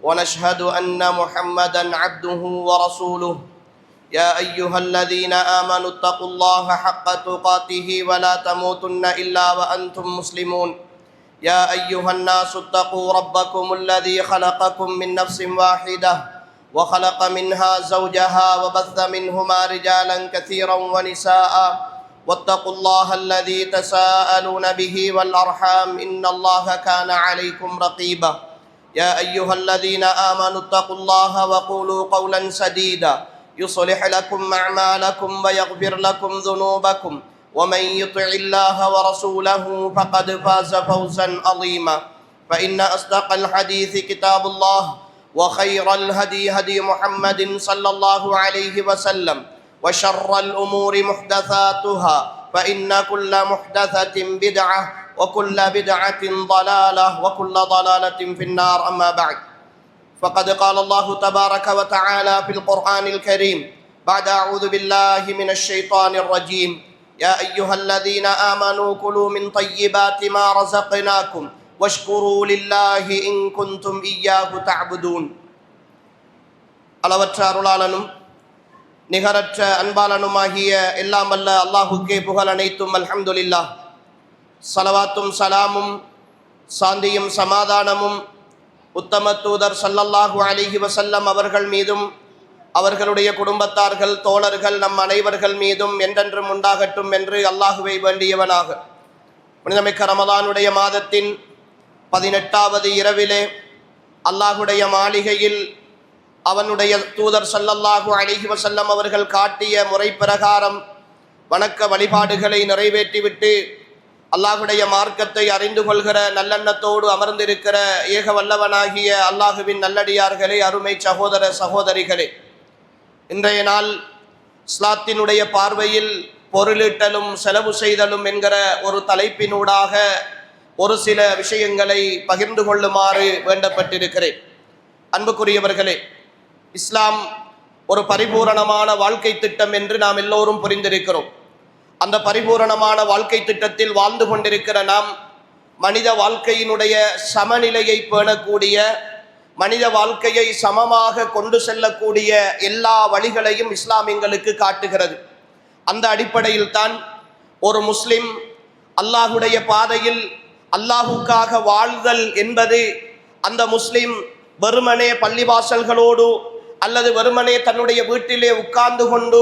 ونشهد أن محمدا عبده ورسوله يا أيها الذين آمنوا اتقوا الله حق تقاته ولا تموتن إلا وأنتم مسلمون يا أيها الناس اتقوا ربكم الذي خلقكم من نفس واحدة وخلق منها زوجها وبث منهما رجالا كثيرا ونساء واتقوا الله الذي تساءلون به والأرحام إن الله كان عليكم رقيبا يا أيها الذين آمنوا اتقوا الله وقولوا قولا سديدا يصلح لكم أعمالكم ويغفر لكم ذنوبكم ومن يطع الله ورسوله فقد فاز فوزا عظيما فإن أصدق الحديث كتاب الله وخير الهدي هدي محمد صلى الله عليه وسلم وشر الأمور محدثاتها فإن كل محدثة بدعة وكل بدعة ضلالة وكل ضلالة في النار أما بعد فقد قال الله تبارك وتعالى في القرآن الكريم بعد أعوذ بالله من الشيطان الرجيم يا أيها الذين آمنوا كلوا من طيبات ما رزقناكم واشكروا لله إن كنتم إياه تعبدون அளவற்ற அருளாளனும் நிகரற்ற அன்பாளனுமாகிய எல்லாம் வல்ல அல்லாஹுக்கே புகழ் அனைத்தும் அல்ஹம்துலில்லாஹ். ஸலவாத்தும் சலாமும் சாந்தியும் சமாதானமும் உத்தம தூதர் ஸல்லல்லாஹு அலைஹி வஸல்லம் அவர்கள் மீதும் அவர்களுடைய குடும்பத்தார்கள் தோழர்கள் நம் அனைவர்கள் மீதும் என்றென்றும் உண்டாகட்டும் என்று அல்லாஹுவை வேண்டியவனாக புனிதமிக்க ரமலானுடைய மாதத்தின் 18வது இரவிலே அல்லாஹுடைய மாளிகையில் அவனுடைய தூதர் ஸல்லல்லாஹு அலைஹி வஸல்லம் அவர்கள் காட்டிய முறை பிரகாரம் வணக்க வழிபாடுகளை நிறைவேற்றிவிட்டு அல்லாஹுடைய மார்க்கத்தை அறிந்து கொள்கிற நல்லெண்ணத்தோடு அமர்ந்திருக்கிற ஏக வல்லவனாகிய அல்லாஹுவின் நல்லடியார்களே, அருமை சகோதர சகோதரிகளே, இன்றைய நாள் இஸ்லாத்தினுடைய பார்வையில் பொருளீட்டலும் செலவு செய்தலும் என்கிற ஒரு தலைப்பினூடாக ஒரு சில விஷயங்களை பகிர்ந்து கொள்ளுமாறு வேண்டப்பட்டிருக்கிறேன். அன்புக்குரியவர்களே, இஸ்லாம் ஒரு பரிபூரணமான வாழ்க்கை திட்டம் என்று நாம் எல்லோரும் புரிந்திருக்கிறோம். அந்த பரிபூரணமான வாழ்க்கை திட்டத்தில் வாழ்ந்து கொண்டிருக்கிற நாம் மனித வாழ்க்கையினுடைய சமநிலையை பேணக்கூடிய, மனித வாழ்க்கையை சமமாக கொண்டு செல்லக்கூடிய எல்லா வழிகளையும் இஸ்லாம் எங்களுக்கு காட்டுகிறது. அந்த அடிப்படையில் தான் ஒரு முஸ்லிம் அல்லாஹுடைய பாதையில் அல்லாஹுக்காக வாழ்தல் என்பது அந்த முஸ்லிம் வெறுமனே பள்ளிவாசல்களோடு அல்லது வெறுமனே தன்னுடைய வீட்டிலே உட்கார்ந்து கொண்டு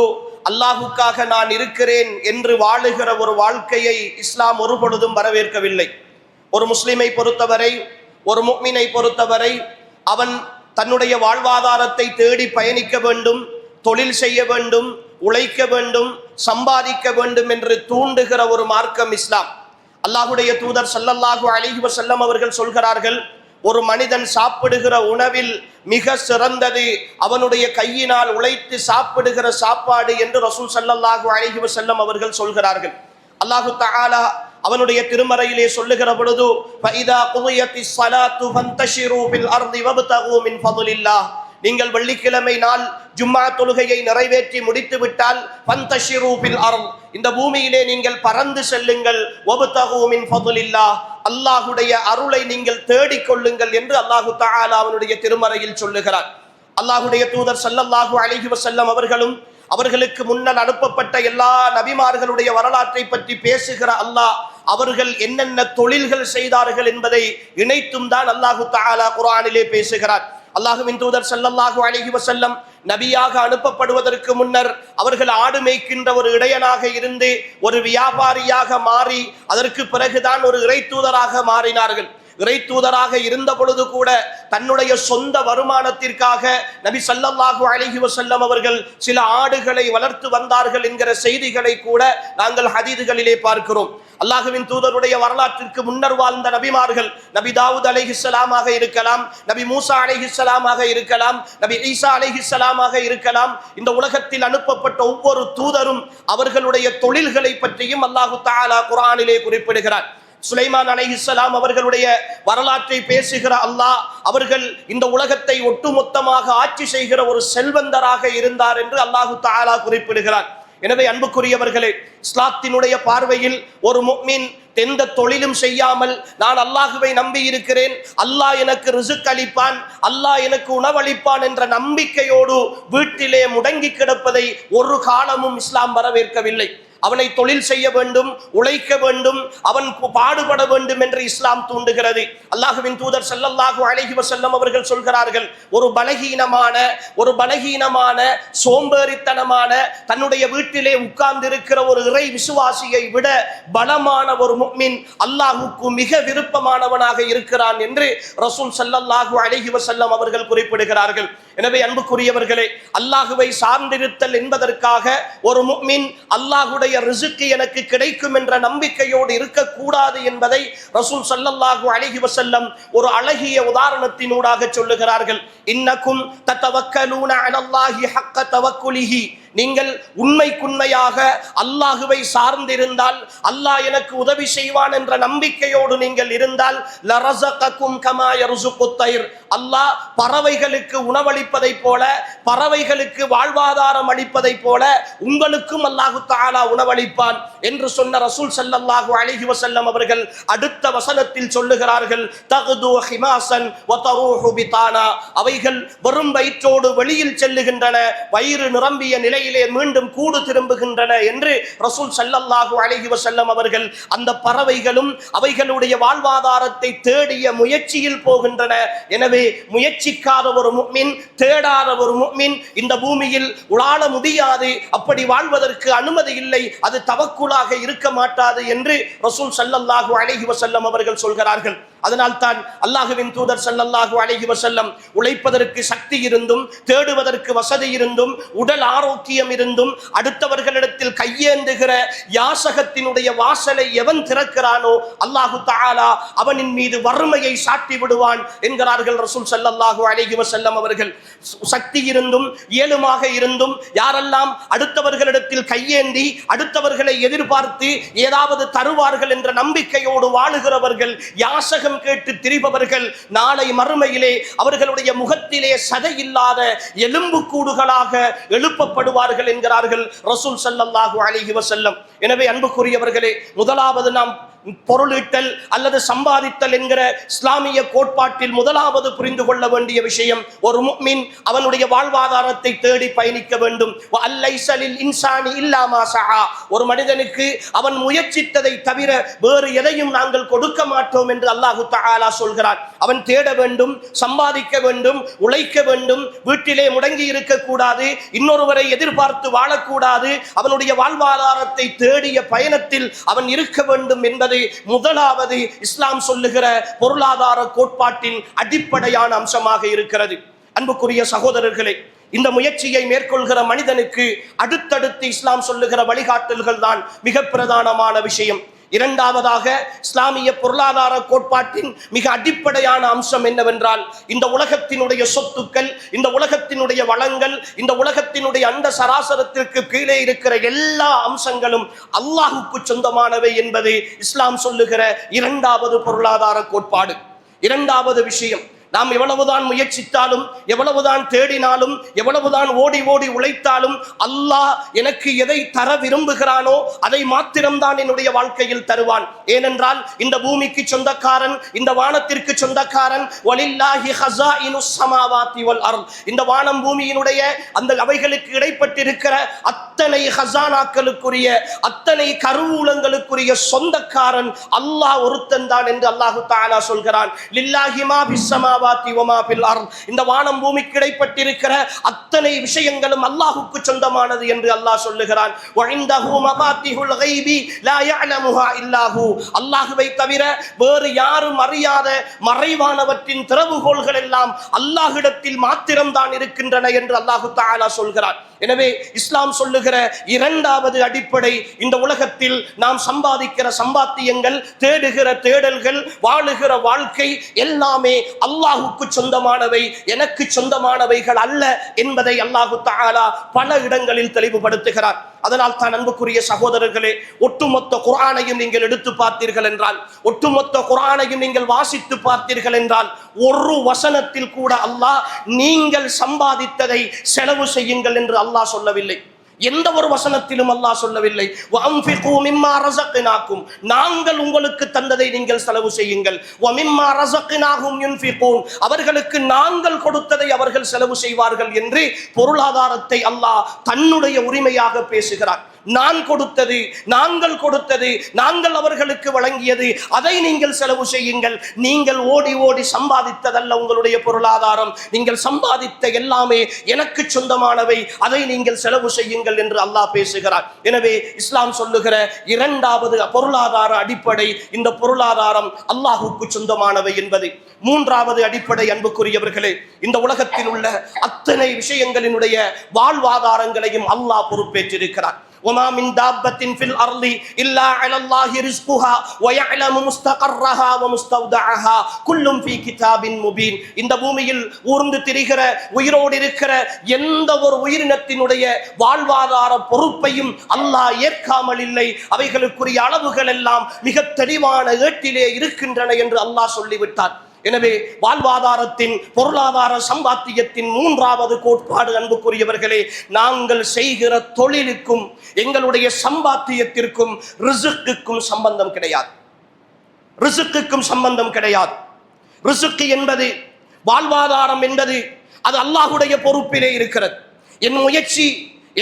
அல்லாஹுக்காக நான் இருக்கிறேன் என்று வாழுகிற ஒரு வாழ்க்கையை இஸ்லாம் ஒரு பொழுதும் வரவேற்கவில்லை. ஒரு முஸ்லிமை பொறுத்தவரை, ஒரு முஃமினை பொறுத்தவரை, அவன் தன்னுடைய வாழ்வாதாரத்தை தேடி பயணிக்க வேண்டும், தொழில் செய்ய வேண்டும், உழைக்க வேண்டும், சம்பாதிக்க வேண்டும் என்று தூண்டுகிற ஒரு மார்க்கம் இஸ்லாம். அல்லாஹுடைய தூதர் ஸல்லல்லாஹு அலைஹி வஸல்லம் அவர்கள் சொல்கிறார்கள், ஒரு மனிதன் சாப்பிடுகிற உணவில் மிக சிறந்தது அவனுடைய கையினால் உழைத்து சாப்பிடுகிற சாப்பாடு என்று ரசூல் ஸல்லல்லாஹு அலைஹி வஸல்லம் அவர்கள் சொல்கிறார்கள். அல்லாஹு தஆலா அவனுடைய திருமறையிலே சொல்லுகிற பொழுது, ஃபஇதா குதியத்திஸ் ஸலாத்து ஃபன்தஷிரு ஃபில் அர்தி வப்தகு மின் ஃபضலில்லாஹ், நீங்கள் வெள்ளிக்கிழமை நாள் ஜும்மா தொழுகையை நிறைவேற்றி முடித்து விட்டால் ஃபன்தஷிரு ஃபில் அர்த், இந்த பூமியிலே நீங்கள் பறந்து செல்லுங்கள், வப்தகு மின் ஃபضலில்லாஹ், அல்லாஹுடைய அருளை நீங்கள் தேடிக்கொள்ளுங்கள் என்று அல்லாஹு தஆலா அவனுடைய திருமறையில் சொல்லுகிறார். அல்லாஹுடைய தூதர் ஸல்லல்லாஹு அலைஹி வஸல்லம் அவர்களும் அவர்களுக்கு முன்னால் அனுப்பப்பட்ட எல்லா நபிமார்களுடைய வரலாற்றை பற்றி பேசுகிற அல்லாஹ் அவர்கள் என்னென்ன தொழில்கள் செய்தார்கள் என்பதை இணைத்தும் தான் அல்லாஹு தஆலா குர்ஆனிலே பேசுகிறார். அல்லாஹுவின் தூதர் ஸல்லல்லாஹு அலைஹி வஸல்லம் நபியாக அனுப்பப்படுவதற்கு முன்னர் அவர்கள் ஆடு மேய்க்கின்ற ஒரு இடையனாக இருந்து ஒரு வியாபாரியாக மாறி அதற்கு பிறகுதான் ஒரு இறை தூதராக மாறினார்கள். இறை தூதராக இருந்த பொழுது கூட தன்னுடைய சொந்த வருமானத்திற்காக நபி ஸல்லல்லாஹு அலைஹி வஸல்லம் அவர்கள் சில ஆடுகளை வளர்த்து வந்தார்கள் என்கிற செய்திகளை கூட நாங்கள் ஹதீதுகளிலே பார்க்கிறோம். அல்லாஹுவின் தூதருடைய வரலாற்றிற்கு முன்னர் வாழ்ந்த நபிமார்கள், நபி தாவூத் அலைஹிஸ்ஸலாமாக இருக்கலாம், நபி மூசா அலைஹிஸ்ஸலாமாக இருக்கலாம், நபி ஈசா அலைஹிஸ்ஸலாமாக இருக்கலாம், இந்த உலகத்தில் அனுப்பப்பட்ட ஒவ்வொரு தூதரும் அவர்களுடைய தொழில்களை பற்றியும் அல்லாஹு தஆலா குர்ஆனிலே குறிப்பிடுகிறார். சுலைமான் அலைஹிஸ்ஸலாம் அவர்களுடைய வரலாற்றை பேசுகிற அல்லாஹ் அவர்கள் இந்த உலகத்தை ஒட்டுமொத்தமாக ஆட்சி செய்கிற ஒரு செல்வந்தராக இருந்தார் என்று அல்லாஹு தஆலா குறிப்பிடுகிறார். எனவே அன்புக்குரியவர்களே, இஸ்லாத்தினுடைய பார்வையில் ஒரு முஃமின் எந்த தொழிலும் செய்யாமல் நான் அல்லாஹுவை நம்பி இருக்கிறேன், அல்லாஹ் எனக்கு ரிஸ்க் அளிப்பான், அல்லாஹ் எனக்கு உணவளிப்பான் என்ற நம்பிக்கையோடு வீட்டிலே முடங்கி கிடப்பதை ஒரு காலமும் இஸ்லாம் வரவேற்கவில்லை. அவனை தொழில் செய்ய வேண்டும், உழைக்க வேண்டும், அவன் பாடுபட வேண்டும் என்று இஸ்லாம் தூண்டுகிறது. அல்லாஹ்வின் தூதர் ஸல்லல்லாஹு அலைஹி வஸல்லம் அவர்கள் சொல்கிறார்கள், ஒரு பலகீனமான சோம்பேறித்தனமான தன்னுடைய வீட்டிலே உட்கார்ந்து இருக்கிற ஒரு இறை விசுவாசியை விட பலமான ஒரு முஃமின் அல்லாஹ்வுக்கு மிக விருப்பமானவனாக இருக்கிறான் என்று ரசூல் ஸல்லல்லாஹு அலைஹி வஸல்லம் அவர்கள் குறிப்பிடுகிறார்கள். எனவே அன்புக்குரியவர்களே, அல்லாஹுவை சார்ந்திருத்தல் என்பதற்காக ஒரு முஃமின் அல்லாஹ்வுடைய ரிஸ்க் எனக்கு கிடைக்கும் என்ற நம்பிக்கையோடு இருக்கக்கூடாது என்பதை ரசூல் ஸல்லல்லாஹு அலைஹி வஸல்லம் ஒரு அழகிய உதாரணத்தினூடாக சொல்லுகிறார்கள். இன்னக்கும் தத்தவக்கலூன அலல்லாஹி ஹக்க தவக்குலிஹி, நீங்கள் உண்மைக்குண்மையாக அல்லாஹுவை சார்ந்திருந்தால், அல்லாஹ் எனக்கு உதவி செய்வான் என்ற நம்பிக்கையோடு நீங்கள் இருந்தால், லரஸககும் கமா யர்ஸுகுத் தைர், அல்லாஹ் பறவைகளுக்கு உணவளிப்பதை போல, பறவைகளுக்கு வாழ்வாதாரம் அளிப்பதை போல உங்களுக்கும் அல்லாஹு தஆலா உணவளிப்பான் என்று சொன்ன ரசூல் ஸல்லல்லாஹு அலைஹி வஸல்லம் அவர்கள் அடுத்த வசனத்தில் சொல்லுகிறார்கள், தக்து ஹிமாசன் வ தரூஹு பிதானா, அவைகள் வெறும் வயிற்றோடு வெளியில் செல்லுகின்றன, வயிறு நிரம்பிய நிலையிலே மீண்டும் கூடு திரும்புகின்றன என்று ரசூல் ஸல்லல்லாஹு அலைஹி வஸல்லம் அவர்கள் அந்த பறவைகளும் அவைகளுடைய வாழ்வாதாரத்தை தேடிய முயற்சியில் போகின்றன. எனவே முயற்சிக்காத ஒரு முஃமின், தேடாத ஒரு முஃமின் இந்த பூமியில் உலாள முடியாது, அப்படி வாழ்வதற்கு அனுமதி இல்லை, அது தவக்குலாக இருக்க மாட்டாது என்று ரசூல் ஸல்லல்லாஹு அலைஹி வஸல்லம் அவர்கள் சொல்கிறார்கள். அதனால் தான் அல்லாஹ்வின் தூதர் ஸல்லல்லாஹு அலைஹி வஸல்லம் உழைப்பதற்கு சக்தி இருந்தும், தேடுவதற்கு வசதி இருந்தும், உடல் ஆரோக்கியம் இருந்தும், அடுத்தவர்களிடத்தில் கையேந்துகிற யாசகத்தினுடைய வாசலை எவன் திறக்கிறானோ அல்லாஹு தஆலா அவனின் மீது வறுமையை சாட்டி விடுவான் என்கிறார்கள் ரசூல் ஸல்லல்லாஹு அலைஹி வஸல்லம் அவர்கள். சக்தி இருந்தும் ஏழுமாக இருந்தும் யாரெல்லாம் அடுத்தவர்களிடத்தில் கையேந்தி அடுத்தவர்களை எதிர்பார்த்து ஏதாவது தருவார்கள் என்ற நம்பிக்கையோடு வாழுகிறவர்கள், யாசகம் கேட்டு திரிபவர்கள், நாளை மறுமையிலே அவர்களுடைய முகத்திலே சதையில்லாத எலும்பு கூடுகளாக எழுப்பப்படுவார்கள் என்கிறார்கள் ரசூல் ஸல்லல்லாஹு அலைஹி வஸல்லம். எனவே அன்புக்குரியவர்களே, முதலாவது நாம் பொருளீட்டல் அல்லது சம்பாதித்தல் என்கிற இஸ்லாமிய கோட்பாட்டில் முதலாவது புரிந்து கொள்ள வேண்டிய விஷயம், ஒரு முஃமின் அவனுடைய வாழ்வாதாரத்தை தேடி பயணிக்க வேண்டும். ஒரு மனிதனுக்கு அவன் முயற்சித்ததை தவிர வேறு எதையும் நாங்கள் கொடுக்க மாட்டோம் என்று அல்லாஹு தஆலா சொல்கிறான். அவன் தேட வேண்டும், சம்பாதிக்க வேண்டும், உழைக்க வேண்டும், வீட்டிலே முடங்கி இருக்கக்கூடாது, இன்னொருவரை எதிர்பார்த்து வாழக்கூடாது, அவனுடைய வாழ்வாதாரத்தை தேடிய பயணத்தில் அவன் இருக்க வேண்டும் என்பது முதலாவது இஸ்லாம் சொல்லுகிற பொருளாதார கோட்பாட்டின் அடிப்படையான அம்சமாக இருக்கிறது. அன்புக்குரிய சகோதரர்களே, இந்த முயற்சியை மேற்கொள்கிற மனிதனுக்கு அடுத்தடுத்து இஸ்லாம் சொல்லுகிற வழிகாட்டல்கள் தான் மிக பிரதானமான விஷயம். இரண்டாவதாக இஸ்லாமிய பொருளாதார கோட்பாட்டின் மிக அடிப்படையான அம்சம் என்னவென்றால், இந்த உலகத்தினுடைய சொத்துக்கள், இந்த உலகத்தினுடைய வளங்கள், இந்த உலகத்தினுடைய அண்ட சராசரத்திற்கு கீழே இருக்கிற எல்லா அம்சங்களும் அல்லாஹுக்கு சொந்தமானவை என்பது இஸ்லாம் சொல்லுகிற இரண்டாவது பொருளாதார கோட்பாடு. இரண்டாவது விஷயம், நாம் எவ்வளவுதான் முயற்சித்தாலும், எவ்வளவுதான் தேடினாலும், எவ்வளவுதான் ஓடி ஓடி உழைத்தாலும் அல்லாஹ் எனக்கு எதை தர விரும்புகிறானோ அதை மாத்திரம்தான் என்னுடைய வாழ்க்கையில் தருவான். ஏனென்றால் இந்த பூமிக்கு சொந்தக்காரன், இந்த வானத்திற்கு சொந்தக்காரன், வலில்லாஹி ஹஸாயினுஸ் ஸமாவாதி வல் அர்த், இந்த வானம் பூமியினுடைய அந்த அவைகளுக்கு இடைப்பட்டிருக்கிற அத்தனை ஹஸானாக்களுக்குரிய, அத்தனை கருவூலங்களுக்குரிய சொந்தக்காரன் அல்லாஹ் ஒருத்தன் தான் என்று அல்லாஹு தஆலா சொல்கிறான். லில்லாஹி மா ஃபிஸ் ஸமாவாதி வமா ஃபில் அர்த், இந்த வானம் பூமிக்கு இடைப்பட்டிருக்கிற அத்தனை விஷயங்களும் அல்லாஹ்வுக்கு சொந்தமானது என்று அல்லாஹ் சொல்லுகிறான். வ இன்தஹு மஃபாத்திஹுல் கைபி லா யஅலமுஹா இல்லா ஹு, அல்லாஹ்வை தவிர வேறு யாரும் அறியாத மறைவானவற்றின் திறவுகோல்கள் எல்லாம் அல்லாஹ்விடத்தில் மாத்திரம்தான் இருக்கின்றன என்று அல்லாஹு தஆலா சொல்கிறான். எனவே இஸ்லாம் சொல்லுகிற இரண்டாவது அடிப்படை, இந்த உலகத்தில் நாம் சம்பாதிக்கிற சம்பாத்தியங்கள், தேடுகிற தேடல்கள், வாழுகிற வாழ்க்கை எல்லாமே அல்லாஹுக்கு சொந்தமானவை, எனக்கு சொந்தமானவைகள் அல்ல என்பதை அல்லாஹு தஆலா பல இடங்களில் தெளிவுபடுத்துகிறார். அதனால் தான் அன்புக்குரிய சகோதரர்களே, ஒட்டுமொத்த குர்ஆனையும் நீங்கள் எடுத்து பார்த்தீர்கள் என்றால், ஒட்டுமொத்த குர்ஆனையும் நீங்கள் வாசித்து பார்த்தீர்கள் என்றால், ஒரு வசனத்தில் கூட அல்லாஹ் நீங்கள் சம்பாதித்ததை செலவு செய்யுங்கள் என்று அல்லாஹ் சொல்லவில்லை. எந்த ஒரு வசனத்திலும் அல்லாஹ் சொல்லவில்லை வஅன்ஃபிகு மிம்மா ரஸக்னாக்கும், நாங்கள் உங்களுக்கு தந்ததை நீங்கள் செலவு செய்யுங்கள். வமிம்மா ரஸக்னாஹும் யுன்ஃபிகூன், அவர்களுக்கு நாங்கள் கொடுத்ததை அவர்கள் செலவு செய்வார்கள் என்று பொருளாதாரத்தை அல்லாஹ் தன்னுடைய உரிமையாக பேசுகிறார். நான் கொடுத்தது, நாங்கள் கொடுத்தது, நாங்கள் அவர்களுக்கு வழங்கியது, அதை நீங்கள் செலவு செய்யுங்கள். நீங்கள் ஓடி ஓடி சம்பாதித்ததல்ல உங்களுடைய பொருளாதாரம், நீங்கள் சம்பாதித்த எல்லாமே எனக்கு சொந்தமானவை, அதை நீங்கள் செலவு செய்யுங்கள் என்று அல்லாஹ் பேசுகிறார். எனவே இஸ்லாம் சொல்லுகிற இரண்டாவது பொருளாதார அடிப்படை இந்த பொருளாதாரம் அல்லாஹுக்கு சொந்தமானவை என்பது. மூன்றாவது அடிப்படை அன்புக்குரியவர்களே, இந்த உலகத்தில் உள்ள அத்தனை விஷயங்களினுடைய வாழ்வாதாரங்களையும் அல்லாஹ் பொறுப்பேற்றிருக்கிறார். وما من دابة في الأرض إلا على الله رزقها ويعلم مستقرها ومستودعها كل في كتاب مبين. இந்த பூமியில் ஊர்ந்து திரிகிற உயிரோடு இருக்கிற எந்த ஒரு உயிரினத்தினுடைய வாழ்வாதார பொறுப்பையும் அல்லாஹ் ஏற்காமல் இல்லை. அவைகளுக்குரிய அளவுகள் எல்லாம் மிக தெளிவான ஏட்டிலே இருக்கின்றன என்று அல்லாஹ் சொல்லிவிட்டார். எனவே வாழ்வாதாரத்தின் பொருளாதார சம்பாத்தியத்தின் மூன்றாவது கோட்பாடு அன்புக்குரியவர்களே, நாங்கள் செய்கிற தொழிலுக்கும் எங்களுடைய சம்பாத்தியத்திற்கும் ரிஸ்க்குக்கும் சம்பந்தம் கிடையாது. ரிஸ்க்குக்கும் சம்பந்தம் கிடையாது. ரிஸ்க் என்பது, வாழ்வாதாரம் என்பது அது அல்லாஹ்வுடைய பொறுப்பிலே இருக்கிறது. என் முயற்சி,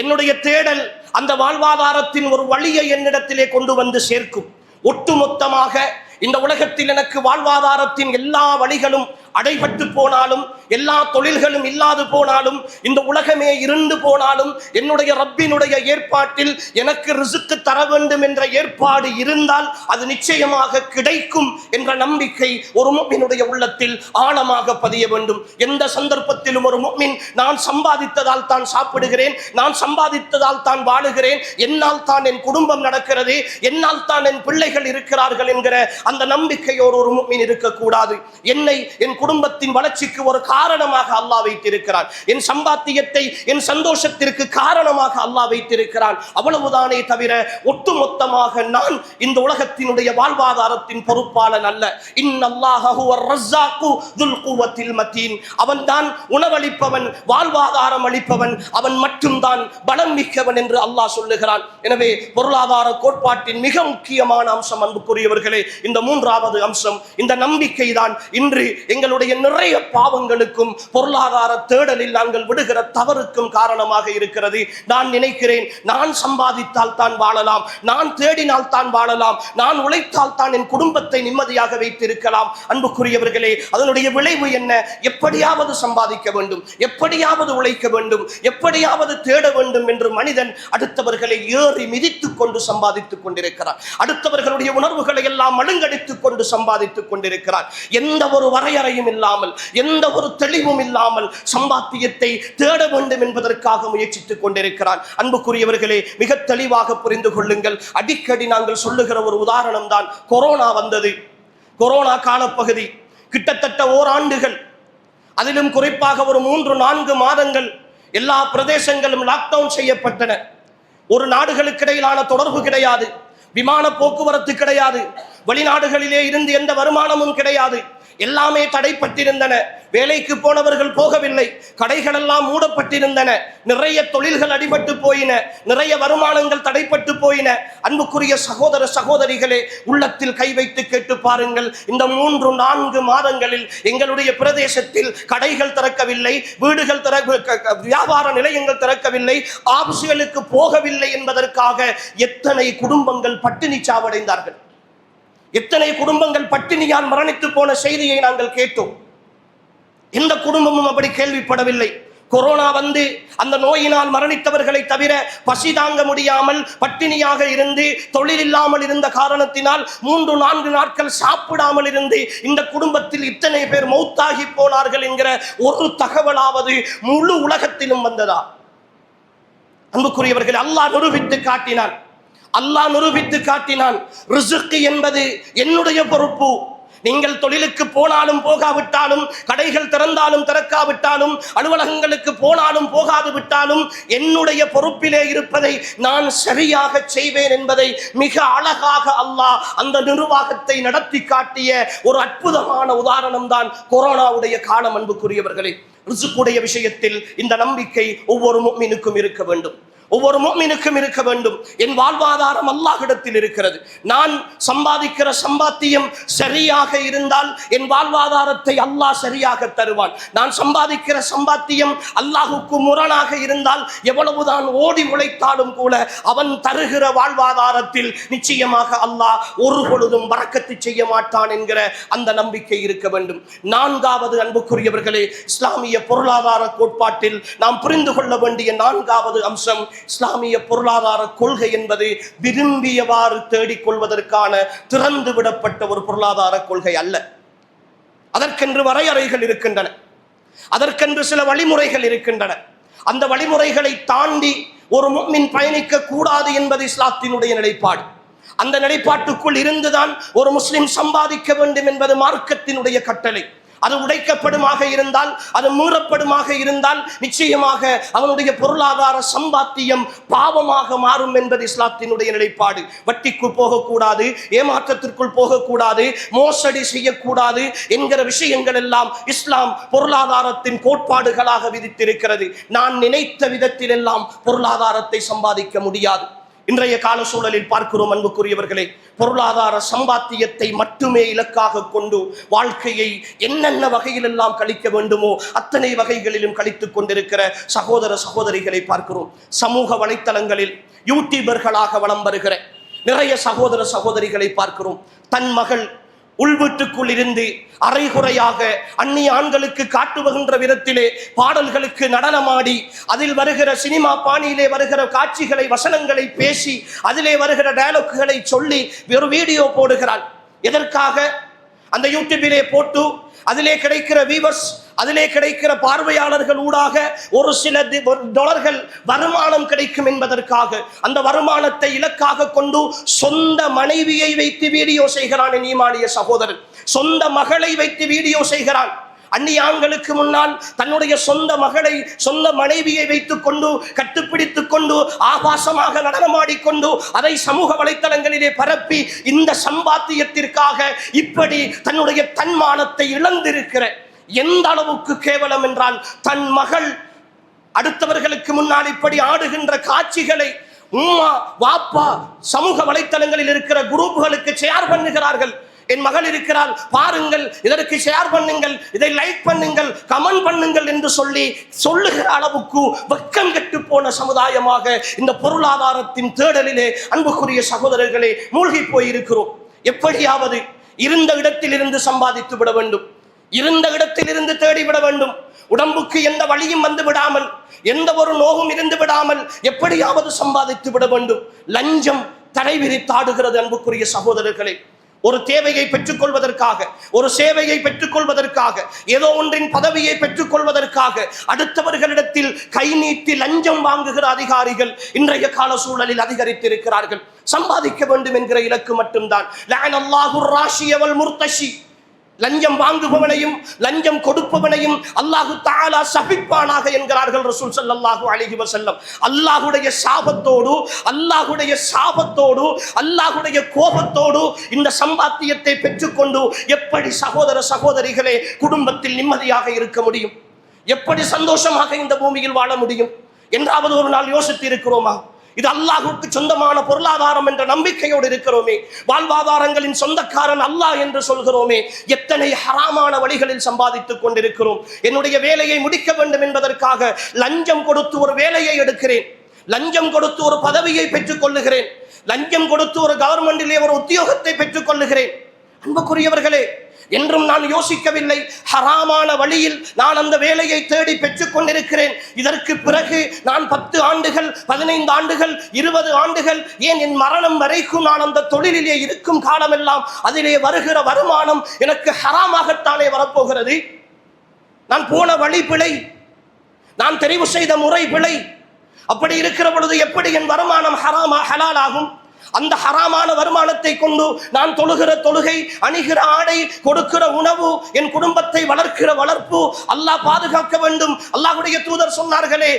என்னுடைய தேடல் அந்த வாழ்வாதாரத்தின் ஒரு வழியை என்னிடத்திலே கொண்டு வந்து சேர்க்கும். ஒட்டுமொத்தமாக இந்த உலகத்தில் எனக்கு வாழ்வாதாரத்தின் எல்லா வழிகளும் அடைபட்டு போனாலும், எல்லா தொழில்களும் இல்லாது போனாலும், இந்த உலகமே இருண்டு போனாலும், என்னுடைய ரப்பினுடைய ஏற்பாட்டில் எனக்கு ரிஸ்க் தர வேண்டும் என்ற ஏற்பாடு இருந்தால் அது நிச்சயமாக கிடைக்கும் என்ற நம்பிக்கை ஒரு முஃமினுடைய உள்ளத்தில் ஆழமாக பதிய வேண்டும். எந்த சந்தர்ப்பத்திலும் ஒரு முஃமின் நான் சம்பாதித்ததால் தான் சாப்பிடுகிறேன், நான் சம்பாதித்ததால் தான் வாழுகிறேன், என்னால் தான் என் குடும்பம் நடக்கிறது, என்னால் தான் என் பிள்ளைகள் இருக்கிறார்கள் என்கிற அந்த நம்பிக்கையோடு ஒரு முஃமின் இருக்கக்கூடாது. என்னை என் குடும்பத்தின் வளர்ச்சிக்கு ஒரு காரணமாக அல்லாஹ் வைத்திருக்கிறான். என் சம்பாத்தியத்தை என் சந்தோஷத்திற்கு காரணமாக அல்லாஹ் வைத்திருக்கிறான். அவ்வளவுதானே தவிர ஒட்டுமொத்தமாக நான் இந்த உலகத்தினுடைய வாழ்வாதாரத்தின் பொறுப்பாளன் அல்ல. இன்னல்லாஹ ஹுவர் ரஸ்ஸாக்கு துல் குவத்தில் மதீன். அவன்தான் உணவளிப்பவன், வாழ்வாதாரம் அளிப்பவன், அவன் மட்டும்தான் பலம் மிக்கவன் என்று அல்லாஹ் சொல்லுகிறான். எனவே பொருளாதார கோட்பாட்டின் மிக முக்கியமான அம்சம் அன்புக்குரியவர்களே இந்த மூன்றாவது அம்சம், இந்த நம்பிக்கை தான் இன்று எங்களுடைய நிறைய பாவங்களுக்கும் பொருளாதார தேடலில் நாங்கள் விடுகிற தவறுக்கும் காரணமாக இருக்கிறது. நான் நினைக்கிறேன் நான் சம்பாதித்தால் தான் வாழலாம், நான் தேடினால் தான் வாழலாம், நான் உழைத்தால் தான் என் குடும்பத்தை நிம்மதியாக வைத்திருக்கலாம். அன்புக்குரியவர்களே, அதனுடைய விளைவு என்ன? எப்படியாவது சம்பாதிக்க வேண்டும், எப்படியாவது உழைக்க வேண்டும், எப்படியாவது தேட வேண்டும் என்று மனிதன் அடுத்தவர்களை ஏறி மிதித்துக் கொண்டு சம்பாதித்துக் கொண்டிருக்கிறார். அடுத்தவர்களுடைய உணர்வுகளை எல்லாம் மழுங்கடித்துக் கொண்டு சம்பாதித்துக் கொண்டிருக்கிறார். எந்த ஒரு வரையறையும் இல்லாமல், எந்த ஒரு தெளிவும் இல்லாமல் சம்பாத்தியத்தை தேட வேண்டும் என்பதற்காக முயற்சித்துக் கொண்டிருக்கிறான். அன்புக்குரியவர்களே, மிக தெளிவாக புரிந்து கொள்ளுங்கள். அடிக்கடி நாங்கள் சொல்லுகிற ஒரு உதாரணம் தான் கொரோனா வந்தது. கொரோனா காலப்பகுதி கிட்டத்தட்ட ஓராண்டுகள், அதிலும் குறிப்பாக ஒரு 3-4 மாதங்கள் எல்லா பிரதேசங்களும் லாக்டவுன் செய்யப்பட்டன. ஒரு நாடுகளுக்கு இடையிலான தொடர்பு கிடையாது, விமான போக்குவரத்து கிடையாது, வெளிநாடுகளிலே இருந்து எந்த வருமானமும் கிடையாது, எல்லாமே தடைப்பட்டிருந்தன. வேலைக்கு போனவர்கள் போகவில்லை, கடைகள் எல்லாம் மூடப்பட்டிருந்தன, நிறைய தொழில்கள் அடிபட்டு போயின, நிறைய வருமானங்கள் தடைப்பட்டு போயின. அன்புக்குரிய சகோதர சகோதரிகளே, உள்ளத்தில் கை வைத்து கேட்டு பாருங்கள். இந்த 3-4 மாதங்களில் எங்களுடைய பிரதேசத்தில் கடைகள் திறக்கவில்லை, வீடுகள் வியாபார நிலையங்கள் திறக்கவில்லை, ஆபீஸ்களுக்கு போகவில்லை என்பதற்காக எத்தனை குடும்பங்கள் பட்டினி சாவடைந்தார்கள், எத்தனை குடும்பங்கள் பட்டினியால் மரணித்து போன செய்தியை நாங்கள் கேட்டோம். எந்த குடும்பமும் அப்படி கேள்விப்படவில்லை. கொரோனா வந்து அந்த நோயினால் மரணித்தவர்களை தவிர பசி தாங்க முடியாமல் பட்டினியாக இருந்து தொழில் இல்லாமல் இருந்த காரணத்தினால் 3-4 நாட்கள் சாப்பிடாமல் இருந்து இந்த குடும்பத்தில் இத்தனை பேர் மௌத்தாகி போனார்கள் என்கிற ஒரு தகவலாவது முழு உலகத்திலும் வந்ததா? அன்புக்குரியவர்கள், அல்லாஹ் நிரூபித்து காட்டினான். அல்லாஹ் நிரூபித்து காட்டினான். ரிஸ்க் என்பது என்னுடைய பொறுப்பு. நீங்கள் தொழிலுக்கு போனாலும் போகாவிட்டாலும், கடைகள் திறந்தாலும் திறக்காவிட்டாலும், அலுவலகங்களுக்கு போனாலும் போகாது விட்டாலும் என்னுடைய பொறுப்பிலே இருப்பதை நான் சரியாக செய்வேன் என்பதை மிக அழகாக அல்லாஹ் அந்த நிர்வாகத்தை நடத்தி காட்டிய ஒரு அற்புதமான உதாரணம் தான் கொரோனாவுடைய காலம். அன்புக்குரியவர்களே, ரிஸ்குடைய விஷயத்தில் இந்த நம்பிக்கை ஒவ்வொரு முஃமினுக்கும் இருக்க வேண்டும். ஒவ்வொரு முஃமினுக்கும் இருக்க வேண்டும். என் வாழ்வாதாரம் அல்லாஹ்விடத்தில் இருக்கிறது. நான் சம்பாதிக்கிற சம்பாத்தியம் சரியாக இருந்தால் என் வாழ்வாதாரத்தை அல்லாஹ் சரியாக தருவான். நான் சம்பாதிக்கிற சம்பாத்தியம் அல்லாஹுக்கு முரணாக இருந்தால் எவ்வளவுதான் ஓடி உழைத்தாலும் கூட அவன் தருகிற வாழ்வாதாரத்தில் நிச்சயமாக அல்லாஹ் ஒரு பொழுதும் பரக்கத்து செய்ய மாட்டான் என்கிற அந்த நம்பிக்கை இருக்க வேண்டும். நான்காவது அன்புக்குரியவர்களே, இஸ்லாமிய பொருளாதார கோட்பாட்டில் நாம் புரிந்து கொள்ள வேண்டிய நான்காவது அம்சம், இஸ்லாமிய பொருளாதார கொள்கை என்பது விரும்பியவாறு தேடிக்கொள்வதற்கான திறந்து விடப்பட்ட ஒரு பொருளாதார கொள்கை அல்ல. அதற்கென்று வரையறைகள் இருக்கின்றன, அதற்கென்று சில வழிமுறைகள் இருக்கின்றன. அந்த வழிமுறைகளை தாண்டி ஒரு முஃமின் பயணிக்க கூடாது என்பது இஸ்லாத்தினுடைய நிலைப்பாடு. அந்த நிலைப்பாட்டுக்குள் இருந்துதான் ஒரு முஸ்லிம் சம்பாதிக்க வேண்டும் என்பது மார்க்கத்தினுடைய கட்டளை. அது உடைக்கப்படுமாக இருந்தால், அது மீறப்படுமாக இருந்தால் நிச்சயமாக அவனுடைய பொருளாதார சம்பாத்தியம் பாவமாக மாறும் என்பது இஸ்லாத்தினுடைய நிலைப்பாடு. வட்டிக்குள் போகக்கூடாது, ஏமாற்றத்திற்குள் போகக்கூடாது, மோசடி செய்யக்கூடாது என்கிற விஷயங்கள் எல்லாம் இஸ்லாம் பொருளாதாரத்தின் கோட்பாடுகளாக விதித்திருக்கிறது. நான் நினைத்த விதத்தில் எல்லாம் பொருளாதாரத்தை சம்பாதிக்க முடியாது. இன்றைய கால சூழலில் பார்க்கிறோம் அன்புக்குரியவர்களே, பொருளாதார சம்பாத்தியத்தை மட்டுமே இலக்காக கொண்டு வாழ்க்கையை என்னென்ன வகையிலெல்லாம் கழிக்க வேண்டுமோ அத்தனை வகைகளிலும் கழித்துக் கொண்டிருக்கிற சகோதர சகோதரிகளை பார்க்கிறோம். சமூக வலைத்தளங்களில் யூடியூபர்களாக வலம் வருகிற நிறைய சகோதர சகோதரிகளை பார்க்கிறோம். தன் மகள் உள்வீட்டுக்குள் இருந்து அரைகுறையாக அந்நிய ஆண்களுக்கு காட்டுவகின்ற விதத்திலே பாடல்களுக்கு நடனமாடி, அதில் வருகிற சினிமா பாணியிலே வருகிற காட்சிகளை வசனங்களை பேசி, அதிலே வருகிற டயலாக்குகளை சொல்லி ஒரு வீடியோ போடுகிறாள். எதற்காக? அந்த யூடியூபிலே போட்டு அதிலே கிடைக்கிற வியூவர்ஸ், அதிலே கிடைக்கிற பார்வையாளர்கள் ஊடாக ஒரு சில டாலர்கள் வருமானம் கிடைக்கும் என்பதற்காக அந்த வருமானத்தை இலக்காக கொண்டு சொந்த மனைவியை வைத்து வீடியோ செய்கிறான். ஈமானிய சகோதரன் சொந்த மகளை வைத்து வீடியோ செய்கிறான். அந்நிய ஆண்களுக்கு முன்னால் தன்னுடைய சொந்த மகளை, சொந்த மனைவியை வைத்துக் கொண்டு கட்டுப்பிடித்துக் கொண்டு ஆபாசமாக நடனமாடிக்கொண்டு அதை சமூக வலைத்தளங்களிலே பரப்பி இந்த சம்பாத்தியத்திற்காக இப்படி தன்னுடைய தன்மானத்தை இழந்திருக்கிற, எந்த அளவுக்கு கேவலம் என்றால், தன் மகள் அடுத்தவர்களுக்கு முன்னால் இப்படி ஆடுகின்ற காட்சிகளை உம்மா வாப்பா சமூக வலைத்தளங்களில் இருக்கிற குரூப்புகளுக்கு ஷேர் பண்ணுகிறார்கள். என் மகள் இருக்கிறாள், பாருங்கள், இதற்கு ஷேர் பண்ணுங்கள், இதை லைக் பண்ணுங்கள், கமெண்ட் பண்ணுங்கள் என்று சொல்லுகிற அளவுக்கு வெக்கம் கெட்டு போன சமுதாயமாக இந்த பொருளாதாரத்தின் தேடலிலே அன்புக்குரிய சகோதரர்களே மூழ்கி போயிருக்கிறோம். எப்படியாவது இருந்த இடத்தில் இருந்து சம்பாதித்து விட வேண்டும், இருந்த இடத்தில் இருந்து தேடிவிட வேண்டும். உடம்புக்கு எந்த வழியும் வந்து விடாமல், எந்த ஒரு நோகும் இருந்து விடாமல் எப்படியாவது சம்பாதித்து விட வேண்டும். லஞ்சம் தடை விரித்தாடுகிறது அன்புக்குரிய சகோதரர்களே. ஒரு தேவையை பெற்றுக்கொள்வதற்காக, ஒரு சேவையை பெற்றுக்கொள்வதற்காக, ஏதோ ஒன்றின் பதவியை பெற்றுக்கொள்வதற்காக அடுத்தவர்களிடத்தில் கை நீட்டி லஞ்சம் வாங்குகிற அதிகாரிகள் இன்றைய கால சூழலில் அதிகரித்திருக்கிறார்கள். சம்பாதிக்க வேண்டும் என்கிற இலக்கு மட்டும்தான். லஅனல்லாஹுர் ராஷிய வல் முர்தஷி, லஞ்சம் வாங்குபவனையும் லஞ்சம் கொடுப்பவனையும் அல்லாஹு தஆலா சபிப்பானாக என்கிறார்கள் ரசூல் ஸல்லல்லாஹு அலைஹி வஸல்லம். அல்லாஹ்வுடைய சாபத்தோடு, அல்லாஹ்வுடைய சாபத்தோடு, அல்லாஹ்வுடைய கோபத்தோடு இந்த சம்பாத்தியத்தை பெற்றுக்கொண்டு எப்படி சகோதர சகோதரிகளே குடும்பத்தில் நிம்மதியாக இருக்க முடியும்? எப்படி சந்தோஷமாக இந்த பூமியில் வாழ முடியும் என்றாவது ஒரு நாள் யோசித்து இருக்கிறோமா? இது அல்லாஹ்வுக்கு சொந்தமான பொருளாதாரம் என்ற நம்பிக்கையோடு இருக்கிறோமே, வாழ்வாதாரங்களின் சொந்தக்காரன் அல்லாஹ் என்று சொல்கிறோமே, எத்தனை ஹராமான வழிகளில் சம்பாதித்துக் கொண்டிருக்கிறோம். என்னுடைய வேலையை முடிக்க வேண்டும் என்பதற்காக லஞ்சம் கொடுத்து ஒரு வேலையை எடுக்கிறேன், லஞ்சம் கொடுத்து ஒரு பதவியை பெற்றுக் கொள்ளுகிறேன், லஞ்சம் கொடுத்து ஒரு கவர்மெண்டிலே ஒரு உத்தியோகத்தை பெற்றுக் கொள்ளுகிறேன். அன்புக்குரியவர்களே, என்றும் நான் யோசிக்கவில்லை, ஹராமான வழியில் நான் அந்த வேலையை தேடி பெற்றுக் கொண்டிருக்கிறேன். இதற்கு பிறகு நான் 10 ஆண்டுகள் 15 ஆண்டுகள் 20 ஆண்டுகள் ஏன் என் மரணம் வரைக்கும் நான் அந்த தொழிலிலே இருக்கும் காலமெல்லாம் அதிலே வருகிற வருமானம் எனக்கு ஹராமாகத்தானே வரப்போகிறது. நான் போன வழி பிழை, நான் தெரிவு செய்த முறை பிழை. அப்படி இருக்கிற பொழுது எப்படி என் வருமானம் ஹலால் ஆகும்? அந்த ஹராமான வருமானத்தை கொண்டு நான் தொழுகிற தொழுகை, அணிகிற ஆடை, கொடுக்கிற உணவு, என் குடும்பத்தை வளர்க்கிற வளர்ப்பு அல்லாஹ் பாதுகாக்க வேண்டும். அல்லாஹ்வுடைய தூதர் சொன்னார்களே,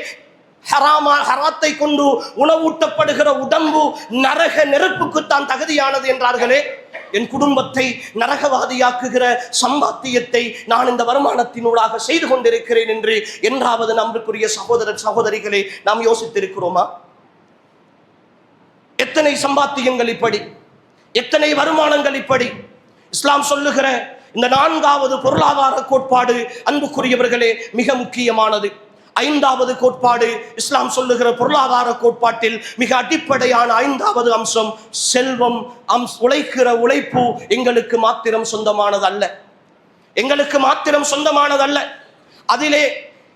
ஹராத்தை கொண்டு உணவூட்டப்படுகிற உடம்பு நரக நெருப்புக்குத்தான் தகுதியானது என்றார்களே. என் குடும்பத்தை நரகவாதியாக்குகிற சம்பாத்தியத்தை நான் இந்த வருமானத்தினூடாக செய்து கொண்டிருக்கிறேன் என்று என்றாவது நம்பிக்குரிய சகோதர சகோதரிகளே நாம் யோசித்திருக்கிறோமா? எத்தனை சம்பாத்தியங்கள் இப்படி, எத்தனை வருமானங்கள் இப்படி. இஸ்லாம் சொல்லுகிற இந்த 4வது பொருளாதார கோட்பாடு அன்புக்குரியவர்களே மிக முக்கியமானது. 5வது கோட்பாடு, இஸ்லாம் சொல்லுகிற பொருளாதார கோட்பாட்டில் மிக அடிப்படையான 5வது அம்சம் செல்வம். உழைக்கிற உழைப்பு எங்களுக்கு மாத்திரம் சொந்தமானதல்ல, எங்களுக்கு மாத்திரம் சொந்தமானதல்ல. அதிலே